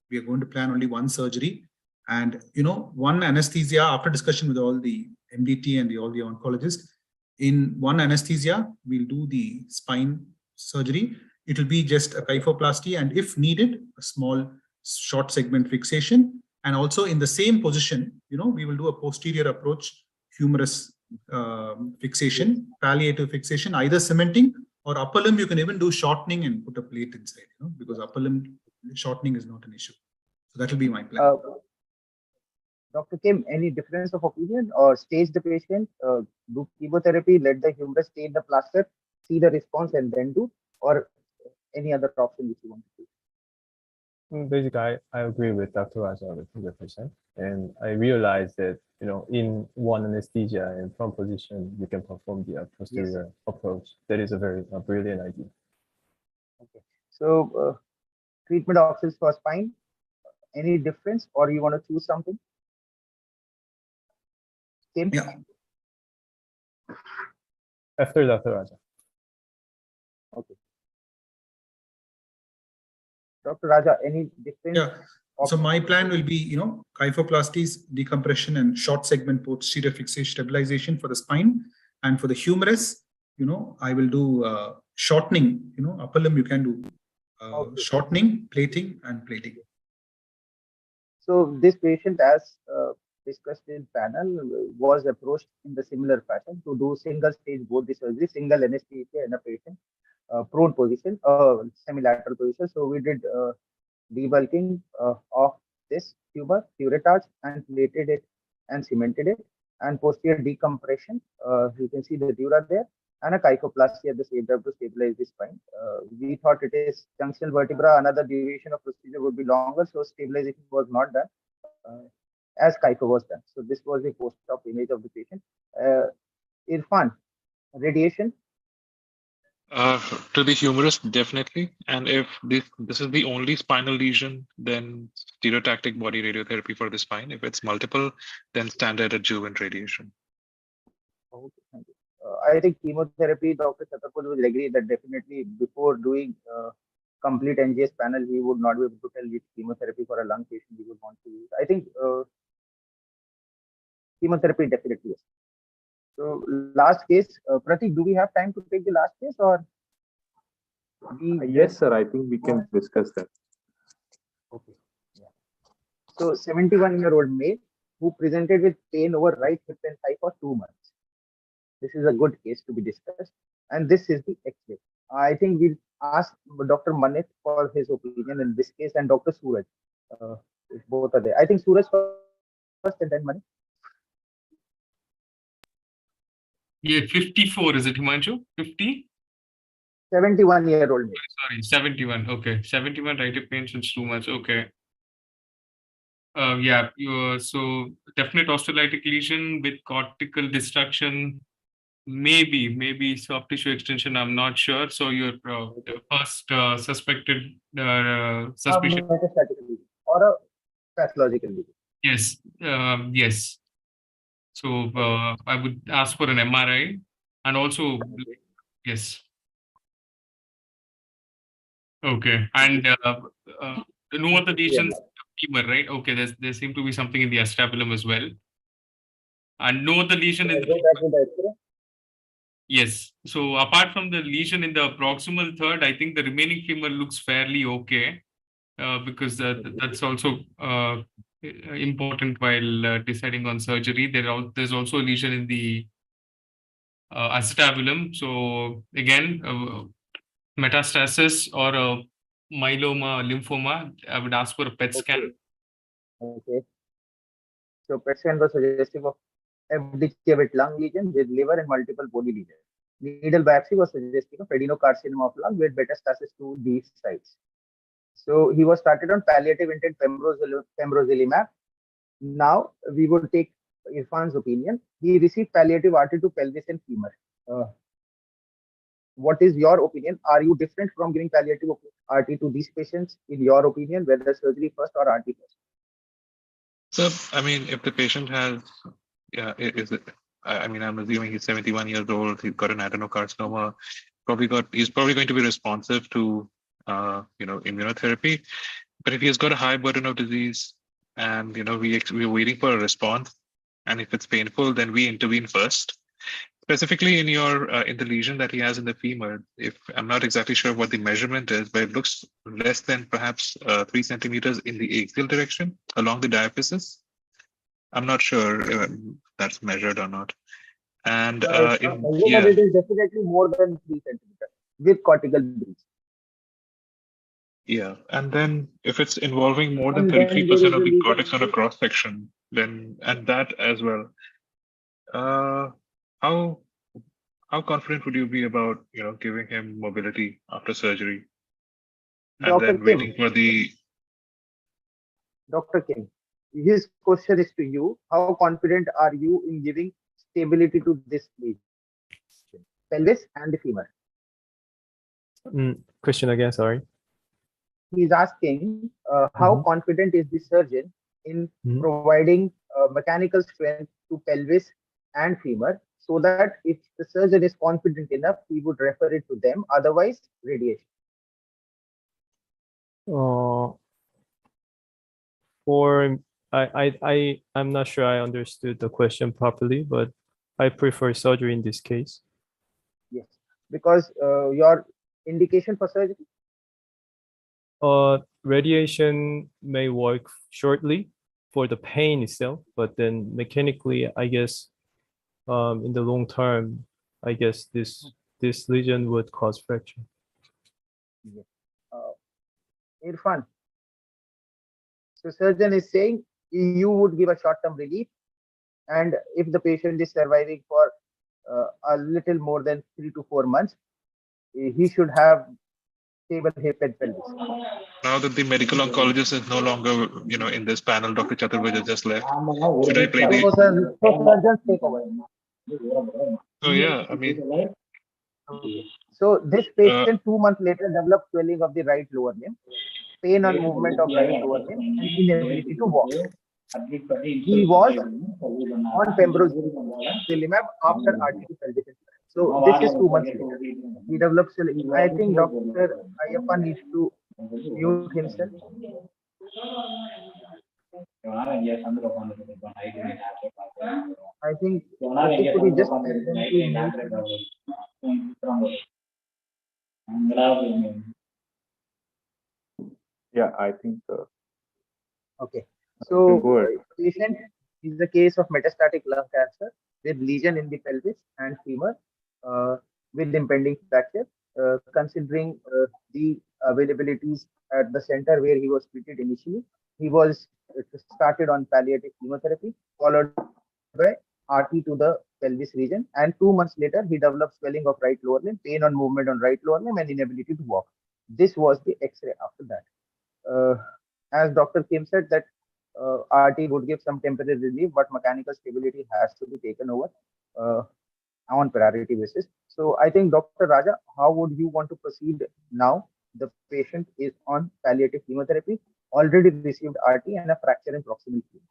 we are going to plan only one surgery and, one anesthesia after discussion with all the MDT and all the oncologists. In one anesthesia, we'll do the spine surgery. It will be just a kyphoplasty and if needed, a small short segment fixation. And also in the same position, we will do a posterior approach, humerus fixation, palliative fixation, either cementing or upper limb. You can even do shortening and put a plate inside, because upper limb shortening is not an issue. So that will be my plan. Dr. Kim, any difference of opinion or stage the patient, do chemotherapy, let the humerus stay in the plaster, see the response and then do, or any other option which you want to do? Basically, I agree with Dr. Raja with 100%. And I realized that, in one anesthesia and front position, you can perform the posterior approach. That is a very brilliant idea. Okay. So, treatment options for spine, any difference or you want to choose something? Kim? Yeah. After Dr. Raja. Okay. Dr. Raja, any difference? Yeah. So my plan will be, kyphoplasties, decompression, and short segment posterior fixation stabilization for the spine. And for the humerus, I will do shortening, upper limb, you can do shortening, plating, and plating. So this patient, as discussed in panel, was approached in the similar fashion to do single stage both the surgery, single anesthesia in a patient prone position, semilateral position. So we did debulking of this tumor, curettage, and plated it and cemented it, and posterior decompression. You can see the dura there, and a kyphoplasty at the same time to stabilize the spine. We thought it is junctional vertebra, another duration of procedure would be longer, so stabilization was not done as kypho was done. So this was the post-op image of the patient. Irfan, radiation? To the humerus, definitely. And if this is the only spinal lesion, then stereotactic body radiotherapy for the spine. If it's multiple, then standard adjuvant radiation. Okay, thank you. I think chemotherapy, Dr. Chatterpal will agree that definitely before doing complete NGS panel, he would not be able to tell which chemotherapy for a lung patient he would want to use. I think chemotherapy definitely is. So last case, Pratik, do we have time to take the last case or? Yes, sir. I think we can discuss that. Okay. Yeah. So 71-year-old male who presented with pain over right hip and thigh for 2 months. This is a good case to be discussed. And this is the X-ray. I think we'll ask Dr. Manit for his opinion in this case and Dr. Suraj. If both are there. I think Suraj first and then Manit. Yeah, 54, is it, Himanshu? 50? 71-year-old male. Sorry, 71. Okay, 71 right hip pain since 2 months. Okay. Yeah, so definite osteolytic lesion with cortical destruction, maybe soft tissue extension. I'm not sure. So your first suspected suspicion. Metastatic lesion or a pathological lesion. Yes, yes. So I would ask for an MRI and also yes. Okay, and no other lesions femur, right? Okay, there seem to be something in the acetabulum as well, and no other lesion in the yes. So apart from the lesion in the proximal third, I think the remaining femur looks fairly okay, because that's also important while deciding on surgery. There's also a lesion in the acetabulum. So again, metastasis or a myeloma, lymphoma, I would ask for a PET scan. Okay. So PET scan was suggestive of FDK with lung lesion with liver and multiple body lesions. Needle biopsy was suggestive of adenocarcinoma of lung with metastasis to these sites. So he was started on palliative intent pembrolizumab. Now we would take Irfan's opinion. He received palliative artery to pelvis and femur. what is your opinion? Are you different from giving palliative RT to these patients, in your opinion, whether surgery first or RT first? So, I mean, if the patient has, yeah, I mean, I'm assuming he's 71 years old, he's got an adenocarcinoma, he's probably going to be responsive to, immunotherapy. But if he's got a high burden of disease and, we're waiting for a response, and if it's painful, then we intervene first. Specifically in in the lesion that he has in the femur, if I'm not exactly sure what the measurement is, but it looks less than perhaps 3 centimeters in the axial direction along the diaphysis. I'm not sure if that's measured or not. And But it is definitely more than 3 centimeters with cortical breach. Yeah, and then if it's involving more than And then 33% of the cortex on a cross section, then and that as well. How confident would you be about giving him mobility after surgery, and Dr. then Kim, waiting for the Dr. Kim, his question is to you. How confident are you in giving stability to this lesion, pelvis and the femur? Question again, sorry. He's asking how confident is the surgeon in providing mechanical strength to pelvis and femur, so that if the surgeon is confident enough, he would refer it to them. Otherwise, radiation. I'm not sure I understood the question properly, but I prefer surgery in this case. Yes, because your indication for surgery? Radiation may work shortly for the pain itself, but then mechanically, I guess, in the long term, I guess this lesion would cause fracture. Yes. Irfan, so surgeon is saying you would give a short-term relief, and if the patient is surviving for a little more than 3 to 4 months, he should have stable hip and pelvis. Now that the medical oncologist is no longer, in this panel, Dr. Chaturvedi just left. Should I play the? Surgeons take over. So yeah, I mean. So this patient 2 months later developed swelling of the right lower limb, pain on movement of right lower limb, and inability to walk. He was on pembrolizumab after RT pelvic. So this is 2 months later. He developed swelling. I think Dr. Ayappa needs to mute himself. I think could you just tell them to mute? Yeah, I think. Okay. So patient is the case of metastatic lung cancer with lesion in the pelvis and femur with impending fracture. Considering the availabilities at the center where he was treated initially, he was started on palliative chemotherapy followed by RT to the pelvis region, and 2 months later he developed swelling of right lower limb, pain on movement on right lower limb, and inability to walk. This was the X-ray after that. As Dr. Kim said, that RT would give some temporary relief, but mechanical stability has to be taken over on priority basis. So I think, Dr. Raja, how would you want to proceed now? The patient is on palliative chemotherapy, already received RT and a fracture in proximal fluid.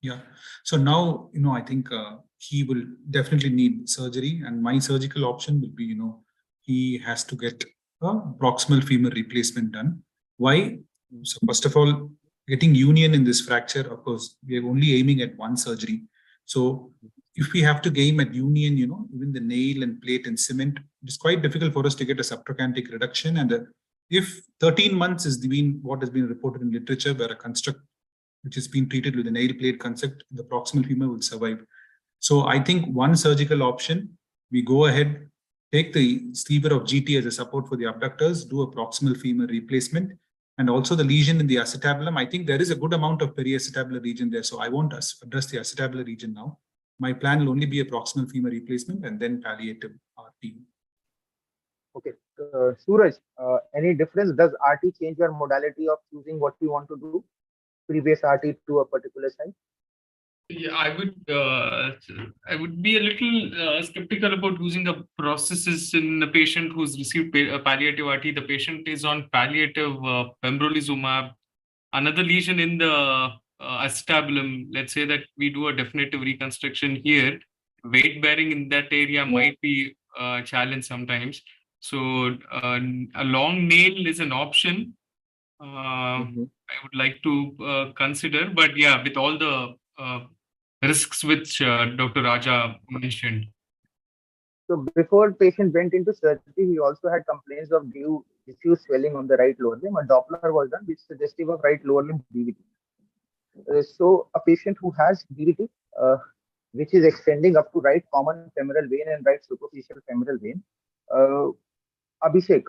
Yeah. So now, I think he will definitely need surgery, and my surgical option will be, he has to get a proximal femur replacement done. Why? So first of all, getting union in this fracture, of course, we are only aiming at one surgery. So if we have to aim at union, even the nail and plate and cement, it's quite difficult for us to get a subtrochanteric reduction. And if 13 months is what has been reported in literature, where a construct which has been treated with a nail plate construct, the proximal femur will survive. So I think one surgical option, we go ahead, take the sliver of GT as a support for the abductors, do a proximal femur replacement, and also the lesion in the acetabulum. I think there is a good amount of periacetabular region there, so I won't address the acetabular region now. My plan will only be a proximal femur replacement and then palliative RT. Okay, Suraj, any difference? Does RT change your modality of choosing what you want to do? Previous RT to a particular site? Yeah, I would be a little skeptical about using a prosthesis in a patient who's received palliative RT. The patient is on palliative pembrolizumab. Another lesion in the acetabulum. Let's say that we do a definitive reconstruction here. Weight bearing in that area might be a challenge sometimes. So a long nail is an option. I would like to consider, but yeah, with all the risks which Dr. Raja mentioned. So before patient went into surgery, he also had complaints of diffuse swelling on the right lower limb. A Doppler was done, which is suggestive of right lower limb DVT. So a patient who has DVT, which is extending up to right common femoral vein and right superficial femoral vein, Abhishek,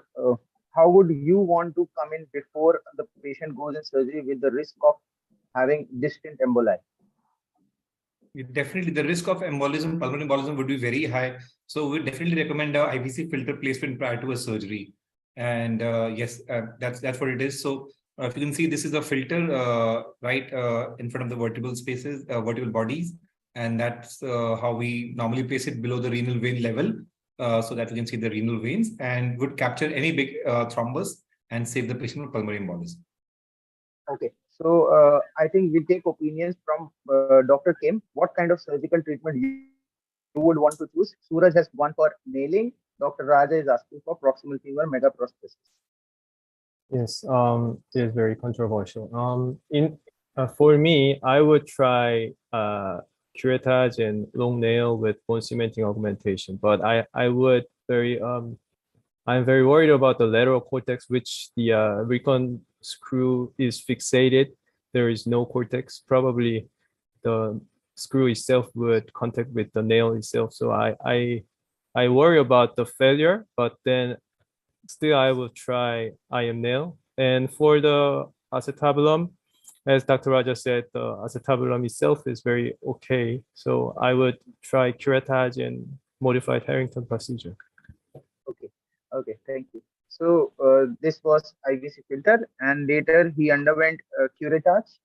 how would you want to come in before the patient goes in surgery with the risk of having distant emboli? Definitely, the risk of embolism, pulmonary embolism would be very high. So we definitely recommend a IVC filter placement prior to a surgery. And yes, that's what it is. So if you can see, this is a filter right in front of the vertebral spaces, vertebral bodies. And that's how we normally place it below the renal vein level so that we can see the renal veins and would capture any big thrombus and save the patient from pulmonary embolism. Okay, so I think we take opinions from Dr. Kim. What kind of surgical treatment you would want to choose? Suraj has gone for nailing. Dr. Raja is asking for proximal femur megaprosthesis. Yes, it is very controversial. For me, I would try curettage and long nail with bone cementing augmentation, but I'm very worried about the lateral cortex, which the recon screw is fixated. There is no cortex. Probably the screw itself would contact with the nail itself. So I worry about the failure, but then still I will try IM nail. And for the acetabulum, as Dr. Raja said, the acetabulum itself is very okay. So I would try curettage and modified Harrington procedure. Okay, thank you. So this was IVC filter, and later he underwent curettage,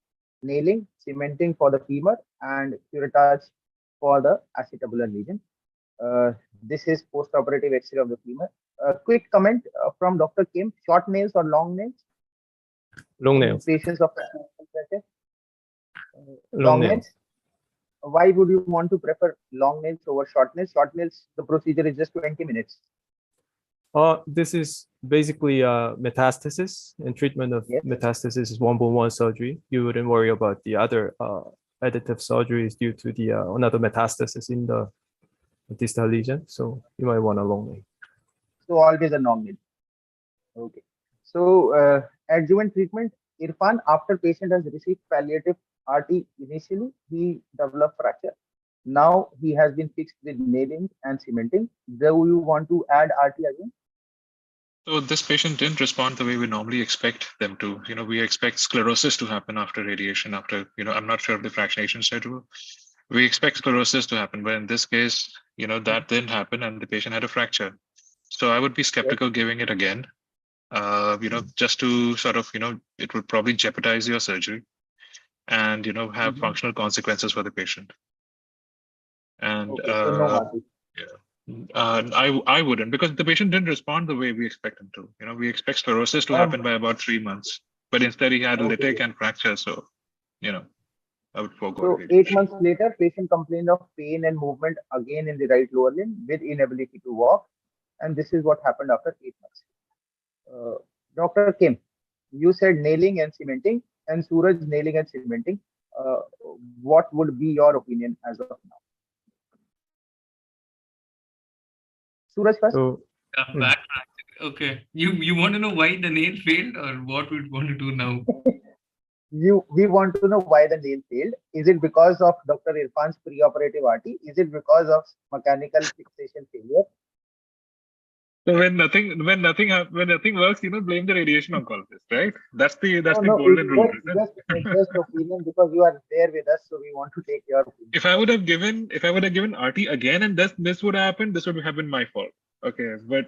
nailing, cementing for the femur, and curettage for the acetabular lesion. This is post-operative X-ray of the femur. Quick comment from Dr. Kim: short nails or long nails? Long nails. Patients of Long nails. Why would you want to prefer long nails over short nails? Short nails, the procedure is just 20 minutes. This is basically metastasis, and treatment of metastasis is 1-1 surgery. You wouldn't worry about the other additive surgeries due to the another metastasis in the distal lesion. So you might want a long nail. So always a long nail. Okay. So adjuvant treatment, Irfan, after patient has received palliative RT initially, he developed fracture. Now he has been fixed with nailing and cementing. Do you want to add RT again? So this patient didn't respond the way we normally expect them to. We expect sclerosis to happen after radiation, I'm not sure of the fractionation schedule. We expect sclerosis to happen, but in this case, that didn't happen and the patient had a fracture. So I would be skeptical giving it again, just to sort of, it would probably jeopardize your surgery and, have functional consequences for the patient. And so no RT. I wouldn't, because the patient didn't respond the way we expect him to. We expect sclerosis to happen by about 3 months, but instead he had a lytic and fracture. So, I would forego. So 8 months later, patient complained of pain and movement again in the right lower limb with inability to walk. And this is what happened after 8 months. Dr. Kim, you said nailing and cementing, and Suraj nailing and cementing. What would be your opinion as of now? Suraj first. So, Okay. You want to know why the nail failed, or what we want to do now? We want to know why the nail failed. Is it because of Dr. Irfan's preoperative RT? Is it because of mechanical fixation failure? So when nothing works, blame the radiation oncologist, right? That's the golden rule. Just opinion, because you are there with us, so we want to take your opinion. If I would have given RT again and this would have happened, this would have been my fault. Okay, but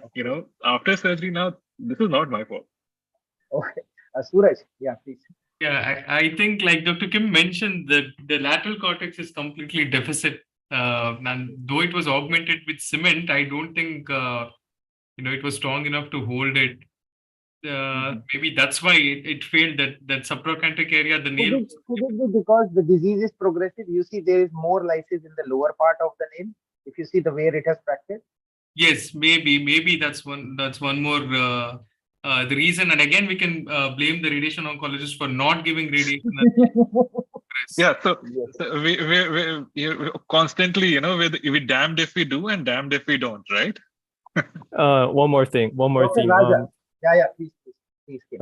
after surgery now, this is not my fault. Okay, Suraj, yeah, please. Yeah, I think like Dr. Kim mentioned that the lateral cortex is completely deficit. And though it was augmented with cement, I don't think it was strong enough to hold it. Maybe that's why it failed that subtrochanteric area. The nail. Could it be because the disease is progressive? You see, there is more lysis in the lower part of the nail. If you see the where it has fractured. Yes, maybe that's one more the reason. And again, we can blame the radiation oncologist for not giving radiation. Yeah, so we constantly, we damned if we do and damned if we don't, right? One more thing. Dr. Raja. Yeah, please.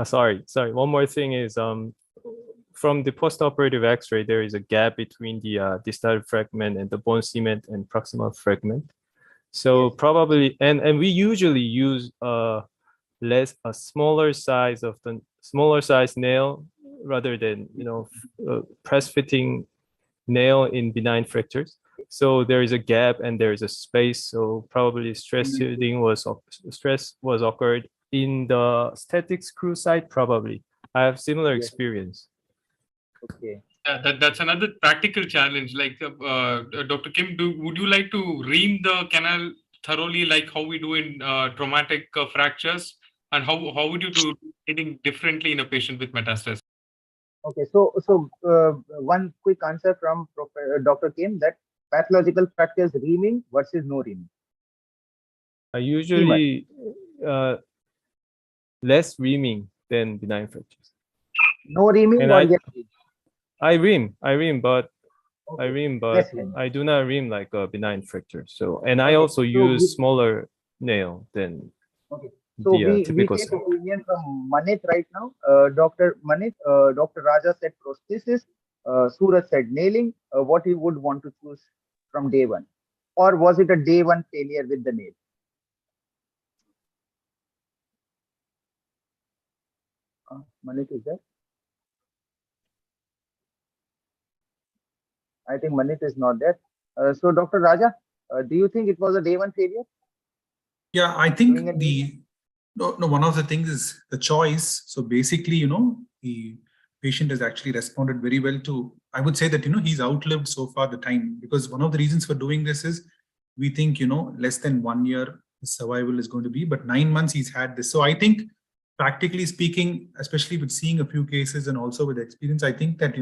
Sorry. One more thing is from the postoperative X-ray, there is a gap between the distal fragment and the bone cement and proximal fragment. So probably, and we usually use a smaller size nail rather than press fitting nail in benign fractures. So there is a gap and there is a space. So probably stress was occurred in the static screw site. Probably I have similar experience. Okay. Yeah, that's another practical challenge. Like Dr. Kim, would you like to ream the canal thoroughly, like how we do in traumatic fractures, and how would you do anything differently in a patient with metastasis? Okay, so one quick answer from Dr. Kim, that pathological fractures reaming versus no reaming. Usually less reaming than benign fractures. No reaming and or yes? I ream, but okay. I ream, but I do not ream like a benign fracture. So, and I also use smaller nail than So we take opinion from Manit right now. Dr. Manit, Dr. Raja said prosthesis, Suraj said nailing. What you would want to choose from day one? Or was it a day one failure with the nail? Manit is there? I think Manit is not there. So Dr. Raja, do you think it was a day one failure? Yeah, I think one of the things is the choice. So basically, the patient has actually responded very well to, I would say that, he's outlived so far the time, because one of the reasons for doing this is we think, less than 1 year survival is going to be, but 9 months he's had this. So I think practically speaking, especially with seeing a few cases and also with experience, I think that,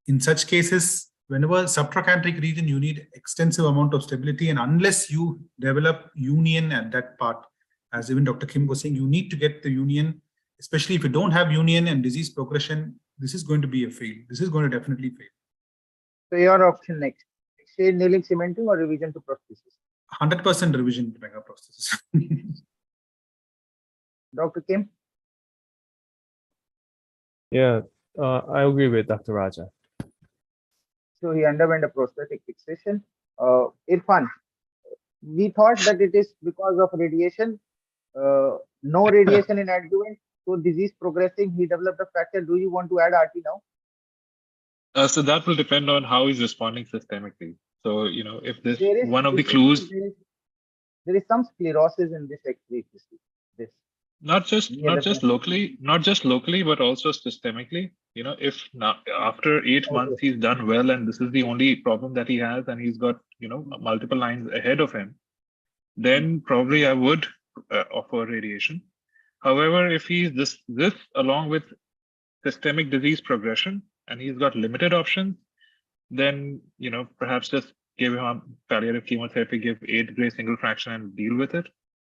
in such cases, whenever subtrochanteric region, you need extensive amount of stability, and unless you develop union at that part, as even Dr. Kim was saying, you need to get the union, especially if you don't have union and disease progression, this is going to be a fail. This is going to definitely fail. So your option next, say nailing, cementing, or revision to prosthesis? 100% revision to mega prosthesis. Dr. Kim? Yeah, I agree with Dr. Raja. So he underwent a prosthetic fixation. Irfan, we thought that it is because of radiation, no radiation in adjuvant, so disease progressing, he developed a fracture. Do you want to add RT now? So that will depend on how he's responding systemically. So, if this one of the clues, there is some sclerosis in this X-ray. This not just locally, but also systemically. If now after 8 months he's done well, and this is the only problem that he has, and he's got multiple lines ahead of him, then probably I would offer radiation. However, if he's this along with systemic disease progression and he's got limited options, then perhaps just give him palliative chemotherapy, give 8 gray single fraction and deal with it.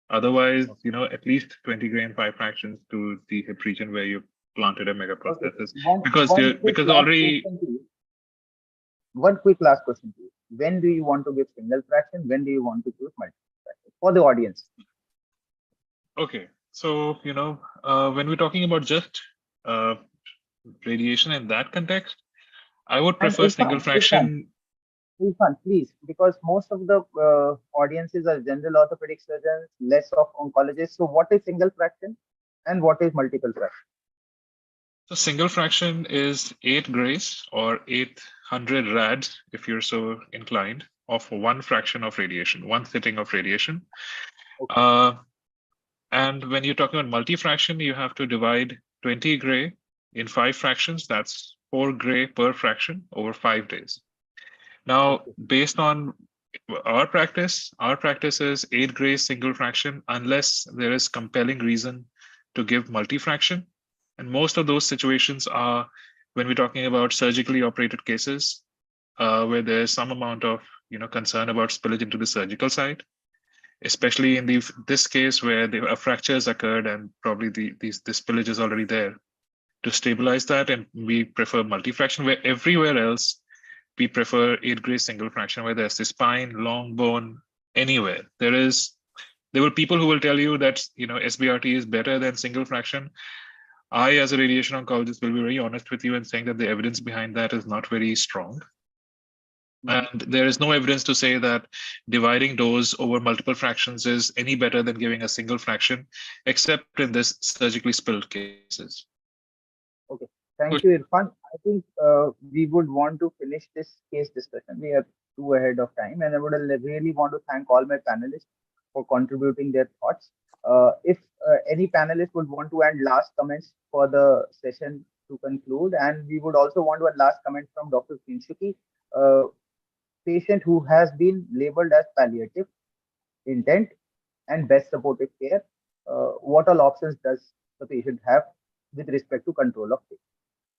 Otherwise, at least 20 gray and 5 fractions to the hip region where you planted a mega prosthesis. Because already. One quick last question to you. When do you want to give single fraction? When do you want to give multiple fraction? For the audience. Okay, so when we're talking about just radiation in that context, I would prefer single fraction. Irfan, please, because most of the audiences are general orthopedic surgeons, less of oncologists. So what is single fraction and what is multiple fraction? So single fraction is 8 grays or 800 rads, if you're so inclined, of 1 fraction of radiation, 1 sitting of radiation. And when you're talking about multi-fraction, you have to divide 20 gray in 5 fractions. That's 4 gray per fraction over 5 days. Now, based on our practice is 8 gray single fraction unless there is compelling reason to give multi-fraction. And most of those situations are when we're talking about surgically operated cases, where there's some amount of concern about spillage into the surgical site, especially in this case where a fracture has occurred and probably the spillage is already there. To stabilize that, and we prefer multi-fraction, where everywhere else we prefer 8 gray single fraction, whether it's the spine, long bone, anywhere. There were people who will tell you that SBRT is better than single fraction. I, as a radiation oncologist, will be very honest with you in saying that the evidence behind that is not very strong. And there is no evidence to say that dividing dose over multiple fractions is any better than giving a single fraction, except in this surgically spilled cases. Okay, thank you, Irfan. I think we would want to finish this case discussion. We are too ahead of time, and I would really want to thank all my panelists for contributing their thoughts. If any panelist would want to add last comments for the session to conclude, and we would also want to add last comment from Dr. Kinshuki, patient who has been labeled as palliative intent and best supportive care, what all options does the patient have with respect to control of pain?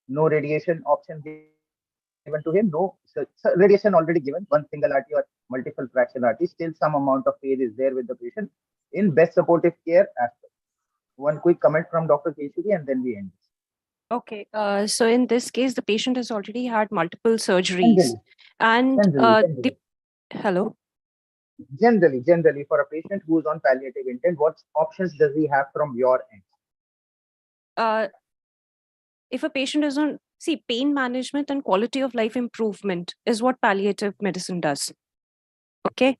No radiation option given to him, no radiation already given, one single RT or multiple fraction RT, still some amount of pain is there with the patient in best supportive care aspect. One quick comment from Dr. Keshuki and then we end. Okay, so in this case, the patient has already had multiple surgeries, and hello. Generally, for a patient who is on palliative intent, what options does he have from your end? If a patient is on, pain management and quality of life improvement is what palliative medicine does. Okay,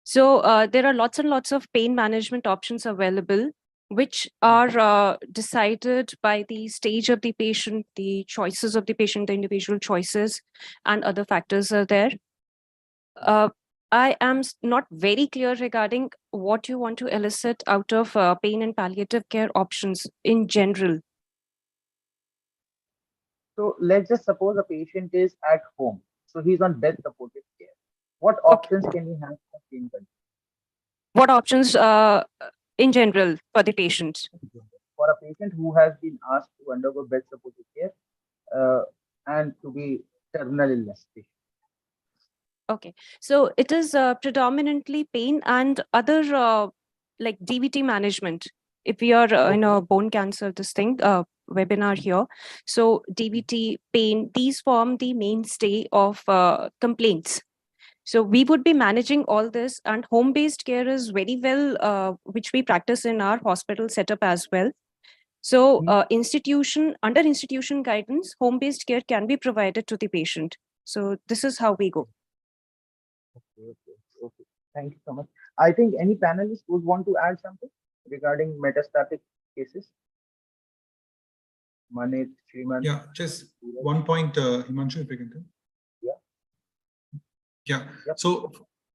so there are lots and lots of pain management options available, which are decided by the stage of the patient, the choices of the patient, the individual choices, and other factors are there. I am not very clear regarding what you want to elicit out of pain and palliative care options in general. So let's just suppose a patient is at home. So he's on best supportive care. What options can he have for pain control? What options in general for the patient? For a patient who has been asked to undergo best supportive care and to be terminal illness patient. Okay, so it is predominantly pain and other like DVT management. If we are in a bone cancer, webinar here. So DVT, pain, these form the mainstay of complaints. So we would be managing all this, and home-based care is very well, which we practice in our hospital setup as well. So under institution guidance, home-based care can be provided to the patient. So this is how we go. Okay. Thank you so much. I think any panelists would want to add something regarding metastatic cases. Manit, Shriman. Yeah, just one point, Himanshu, if you can. Yeah. Yep. So,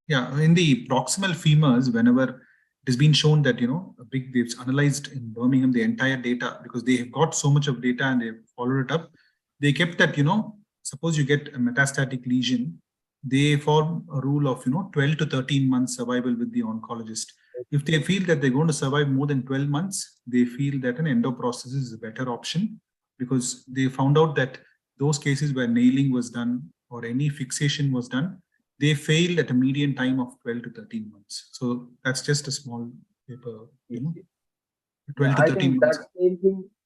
yeah, in the proximal femurs, whenever it has been shown that, they've analyzed in Birmingham the entire data because they have got so much of data and they've followed it up. They kept that, suppose you get a metastatic lesion, they form a rule of, 12 to 13 months survival with the oncologist. If they feel that they're going to survive more than 12 months, they feel that an endoprosthesis is a better option because they found out that those cases where nailing was done or any fixation was done, they failed at a median time of 12 to 13 months. So that's just a small paper, 12 to 13 months. That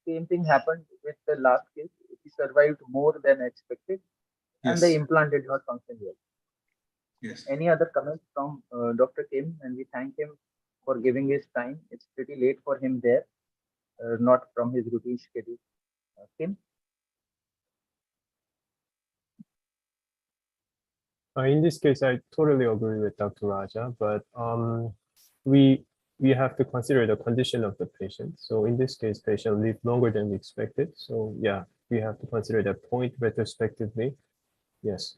same thing happened with the last case. He survived more than expected and the implant did not function well. Yes. Any other comments from Dr. Kim? And we thank him for giving his time. It's pretty late for him there, not from his routine schedule. Kim? In this case, I totally agree with Dr. Raja, but we have to consider the condition of the patient. So in this case, patient lived longer than we expected. So yeah, we have to consider that point retrospectively. Yes.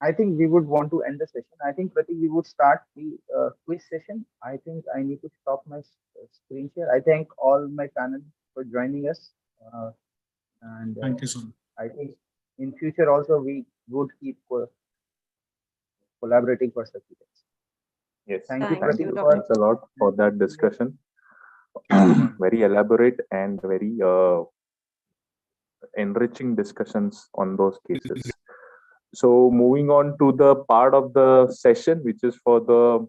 I think we would want to end the session. I think, Pratik, we would start the quiz session. I think I need to stop my screen share. I thank all my panelists for joining us. And Thank you so much. I think in future also we would keep collaborating for such events. Yes. Thank you, Thank you, Pratik, Dr. for Thanks a lot for that discussion. Very elaborate and very enriching discussions on those cases. So moving on to the part of the session, which is for the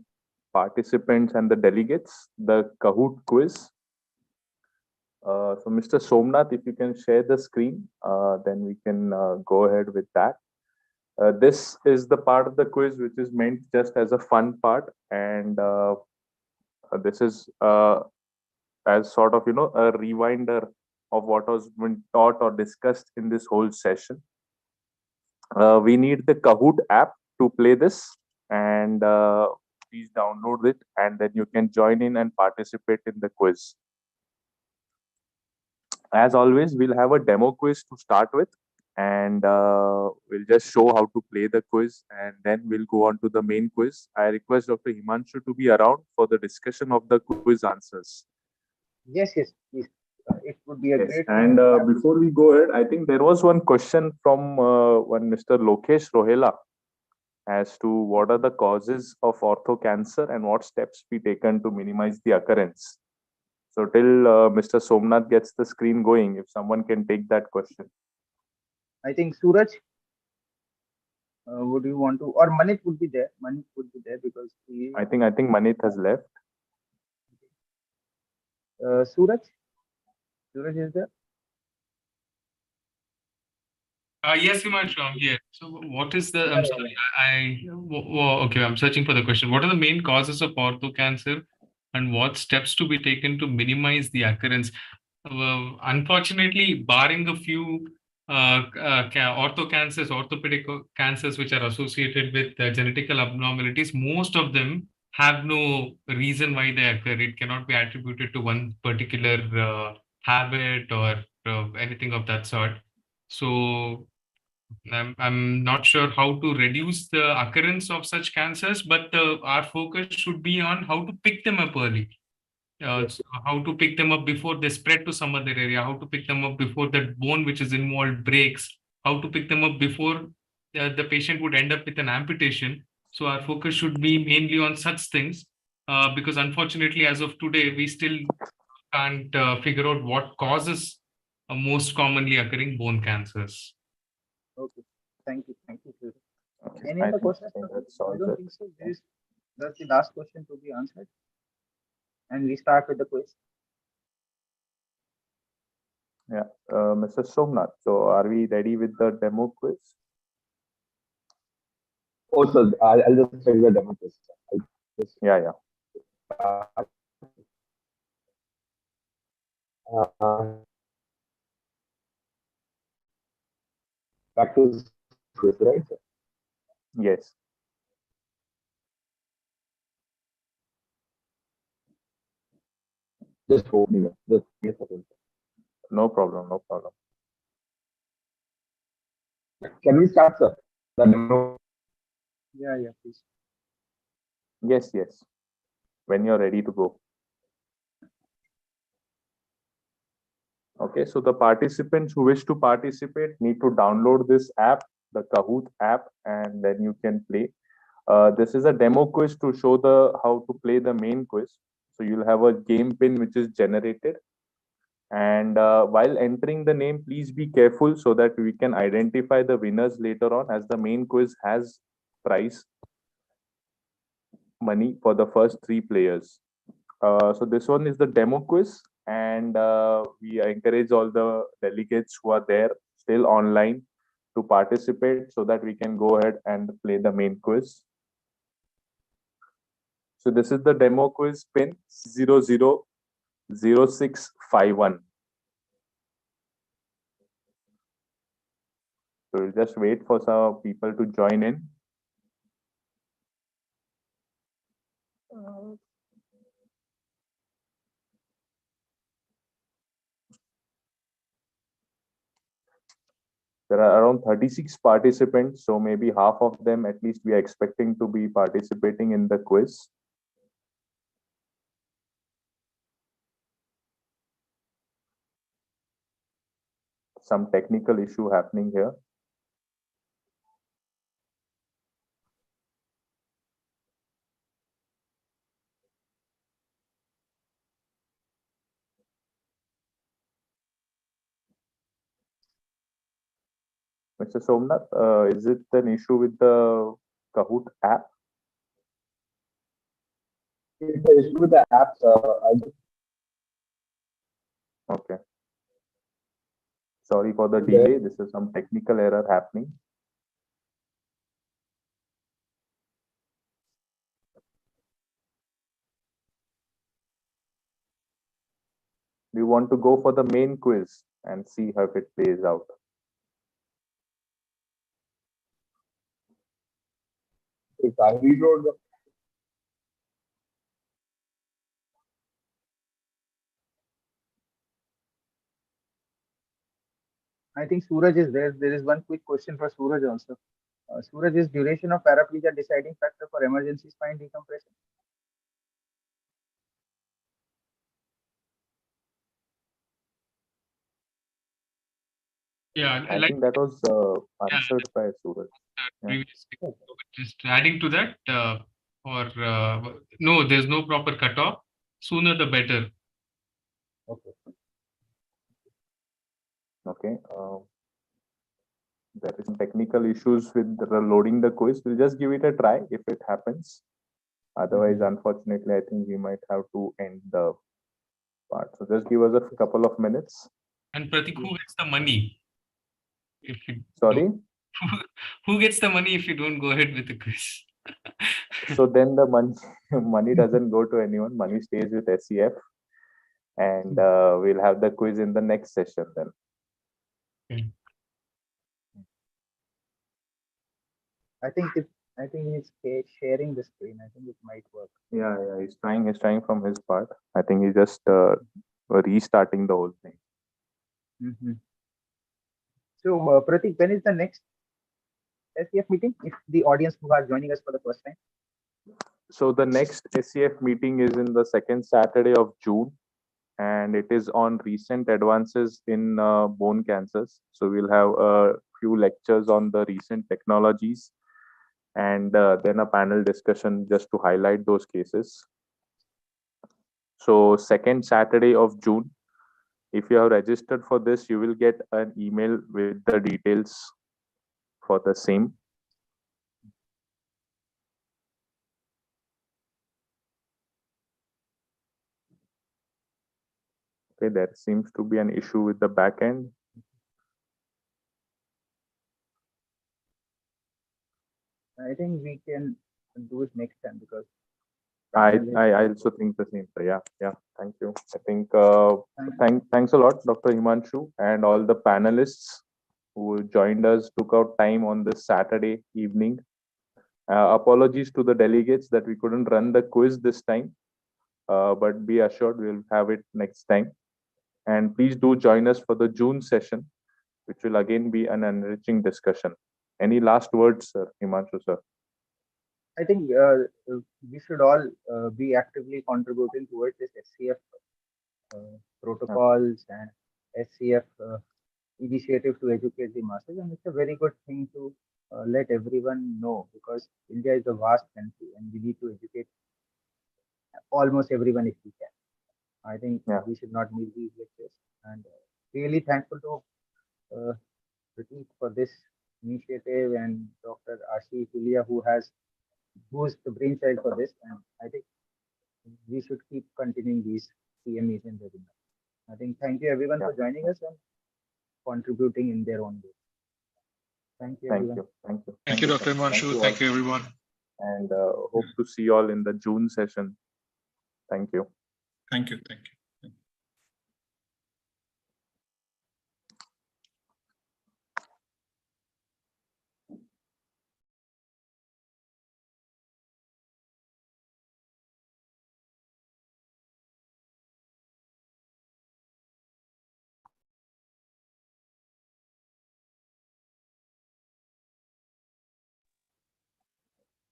participants and the delegates, the Kahoot quiz. So Mr. Somnath, if you can share the screen, then we can go ahead with that. This is the part of the quiz which is meant just as a fun part, and this is as sort of a rewinder of what was been taught or discussed in this whole session. We need the Kahoot app to play this, and please download it, and then you can join in and participate in the quiz. As always, we'll have a demo quiz to start with, and we'll just show how to play the quiz, and then we'll go on to the main quiz. I request Dr. Himanshu to be around for the discussion of the quiz answers. Yes, please. It would be a Yes, great. and before we go ahead, I think there was one question from one Mr. Lokesh Rohela as to what are the causes of ortho cancer and what steps be taken to minimize the occurrence. So till Mr. Somnath gets the screen going, if someone can take that question. I think Suraj, would you want to, or Manit would be there? Manit would be there because he. I think Manit has left. Suraj is there. Yes, Himanshu, I'm here. So what is the, I'm sorry, okay, I'm searching for the question. What are the main causes of ortho cancer and what steps to be taken to minimize the occurrence? Unfortunately, barring a few orthopedic cancers which are associated with genetical abnormalities, most of them have no reason why they occur. It cannot be attributed to one particular habit or anything of that sort. So I'm not sure how to reduce the occurrence of such cancers, but our focus should be on how to pick them up early. So how to pick them up before they spread to some other area, how to pick them up before that bone which is involved breaks, how to pick them up before the patient would end up with an amputation. So our focus should be mainly on such things because unfortunately, as of today, we still can't figure out what causes most commonly occurring bone cancers. Okay, thank you, Suraj. Okay, Any I other think questions? that's I all don't set. think so. That's the last question to be answered, and we start with the quiz. Yeah, Mr. Somnath. So are we ready with the demo quiz? Oh, so I'll just tell you the demo quiz. Yeah. Back to quiz, right? Yes. Just hold me. Just give a second. No problem. Can we start, sir? The demo. Yeah, please. Yes. When you're ready to go. Okay, so the participants who wish to participate need to download this app, the Kahoot app, and then you can play. This is a demo quiz to show how to play the main quiz. So you'll have a game pin which is generated. And while entering the name, please be careful so that we can identify the winners later on, as the main quiz has prize money for the first 3 players. So this one is the demo quiz, and we encourage all the delegates who are there still online to participate so that we can go ahead and play the main quiz. So this is the demo quiz pin 000651. So we'll just wait for some people to join in. There are around 36 participants, so maybe half of them at least we are expecting to be participating in the quiz. some technical issue happening here. Mr. Somnath, is it an issue with the Kahoot app? It's an issue with the apps. Okay. Sorry for the delay. This is some technical error happening. We want to go for the main quiz and see how it plays out. I think Suraj is there. There is one quick question for Suraj also. Suraj, is duration of paraplegia deciding factor for emergency spine decompression? Yeah, I think that was answered by Suraj. Previously. Just adding to that, no, there's no proper cutoff. Sooner the better. Okay. Okay. There is some technical issues with loading the quiz. We'll just give it a try if it happens. Otherwise, unfortunately, I think we might have to end the part. So just give us a couple of minutes. And Pratik, who gets the money? If you Sorry? who gets the money if you don't go ahead with the quiz? So then the money doesn't go to anyone. Money stays with SEF. And we'll have the quiz in the next session then. Okay. I think he's sharing the screen. I think it might work. Yeah, he's trying from his part. I think he's just restarting the whole thing. Mm-hmm. So, Pratik, when is the next SEF meeting? If the audience who are joining us for the first time. So the next SEF meeting is in the second Saturday of June, and it is on recent advances in bone cancers. So we'll have a few lectures on the recent technologies, and then a panel discussion just to highlight those cases. So second Saturday of June, if you have registered for this, you will get an email with the details for the same. Okay, there seems to be an issue with the backend. I think we can do it next time because I also think the same. So yeah. Thank you. I think thanks a lot, Dr. Himanshu, and all the panelists who joined us, took out time on this Saturday evening. Apologies to the delegates that we couldn't run the quiz this time, but be assured we'll have it next time. And please do join us for the June session, which will again be an enriching discussion. Any last words, sir, Himanshu, sir? I think we should all be actively contributing towards this SCF protocols and SCF initiative to educate the masses, and it's a very good thing to let everyone know, because India is a vast country and we need to educate almost everyone if we can. I think we should not miss these lectures, and really thankful to Pratik for this initiative, and Dr. Ashish Julia, who's the brainchild for this, and I think we should keep continuing these CMEs and webinars. I think thank you everyone for joining us and contributing in their own way. Thank you, everyone. Thank you, Dr. Himanshu. Thank you, everyone. And hope to see you all in the June session. Thank you. Thank you.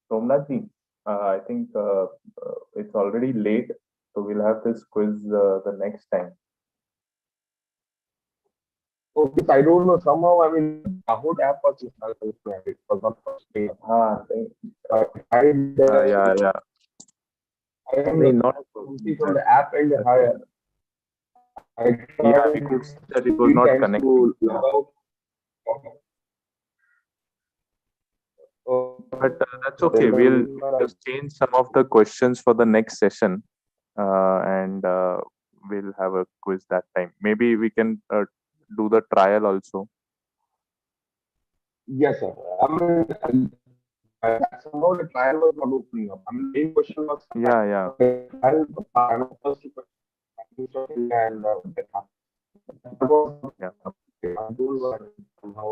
Somnathji, I think it's already late, so we'll have this quiz the next time. Okay, so I don't know. Somehow, I mean, the Kahoot app was installed. It was not possible. I Yeah. I am Nee, not from the app and I Yeah, we tried could see that it was 3 not times connecting. to log out. Oh, But that's okay. We'll just change some of the questions for the next session, and we'll have a quiz that time. Maybe we can do the trial also. yes, sir. I mean, somehow the trial was not opening up. I mean, main question was Yeah. the trial, I know first question and that was Yeah. my goal was somehow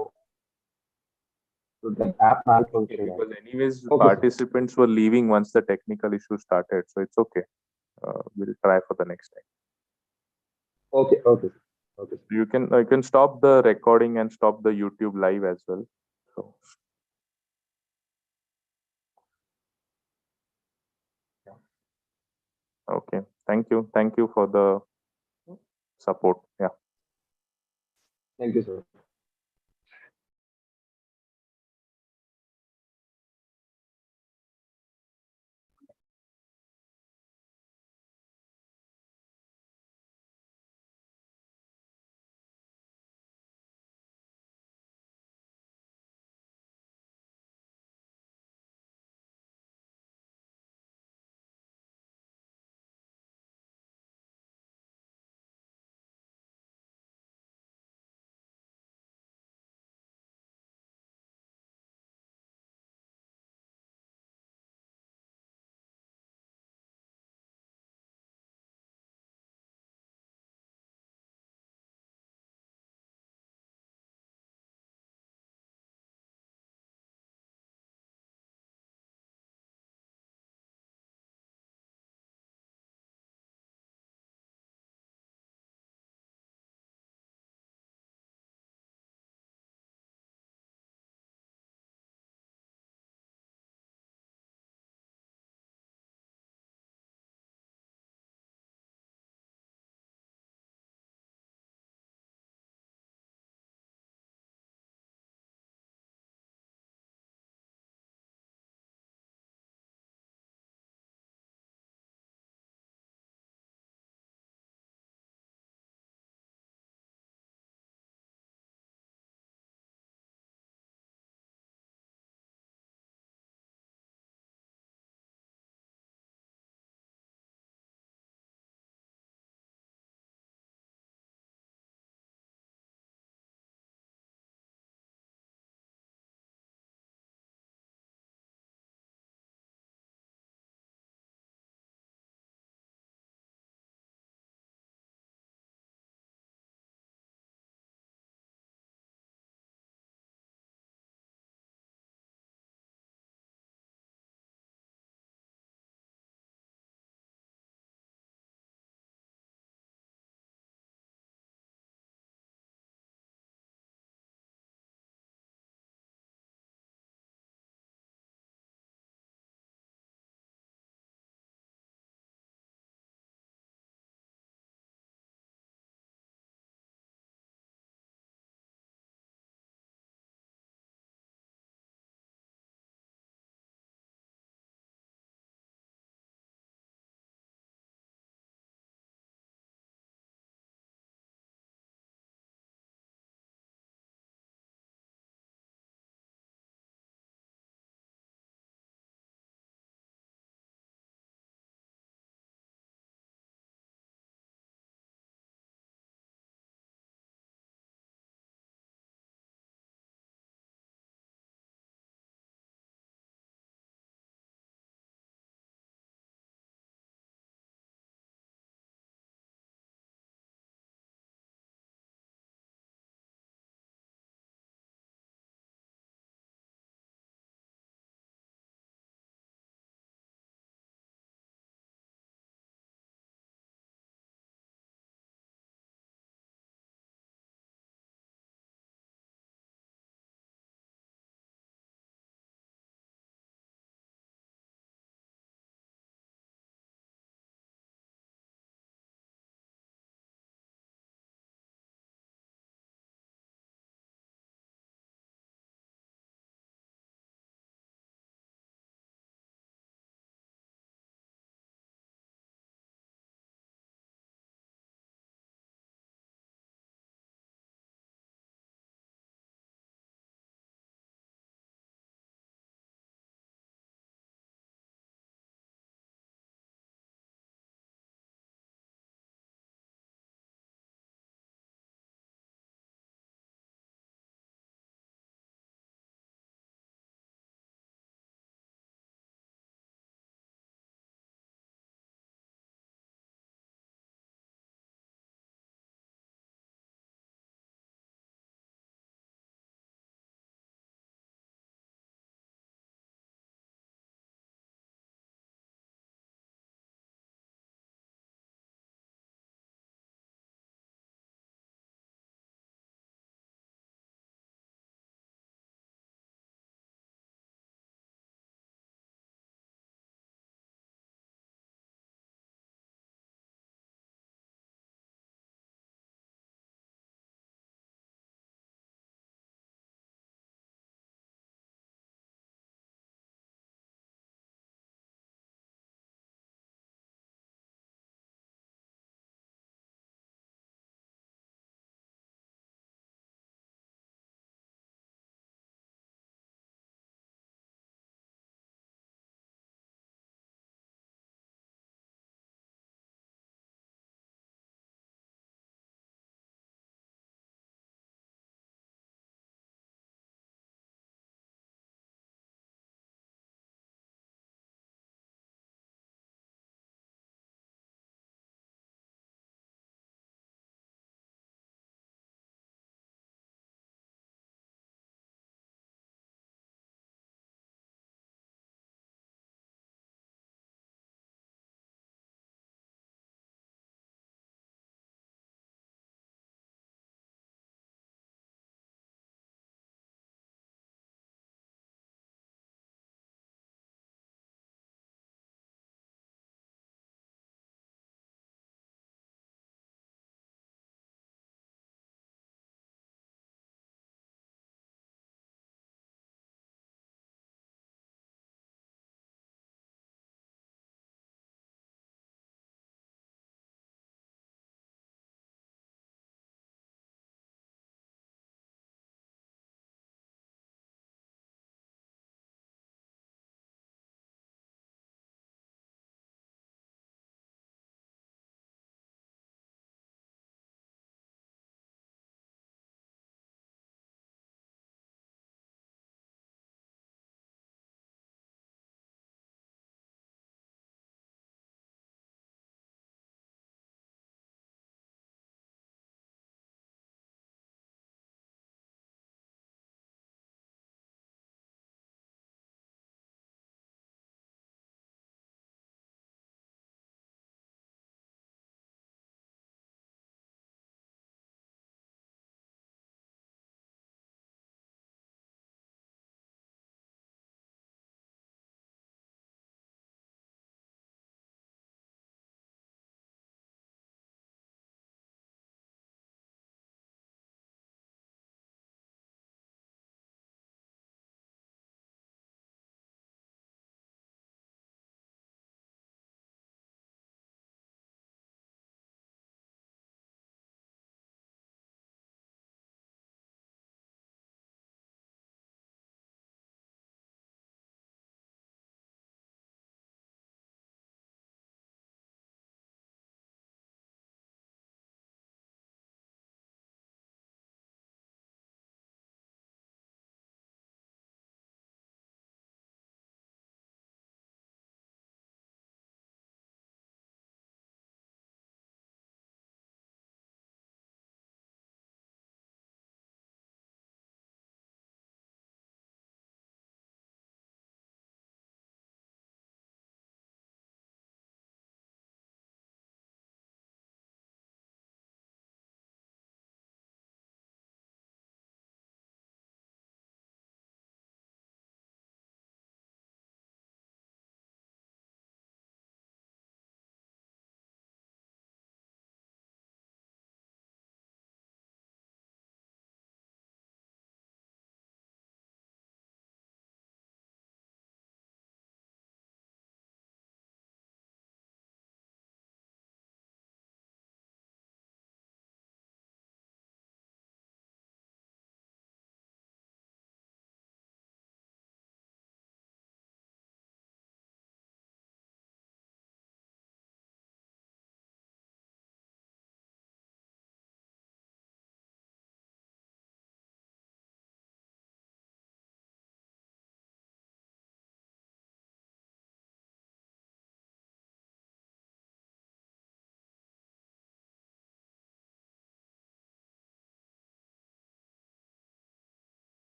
so the app malfunction. Because anyways, Okay, sir. participants were leaving once the technical issue started, so it's okay. We'll try for the next time. Okay, okay, okay. You can stop the recording and stop the YouTube live as well. So yeah. Okay. Thank you for the support. Yeah. Thank you, sir.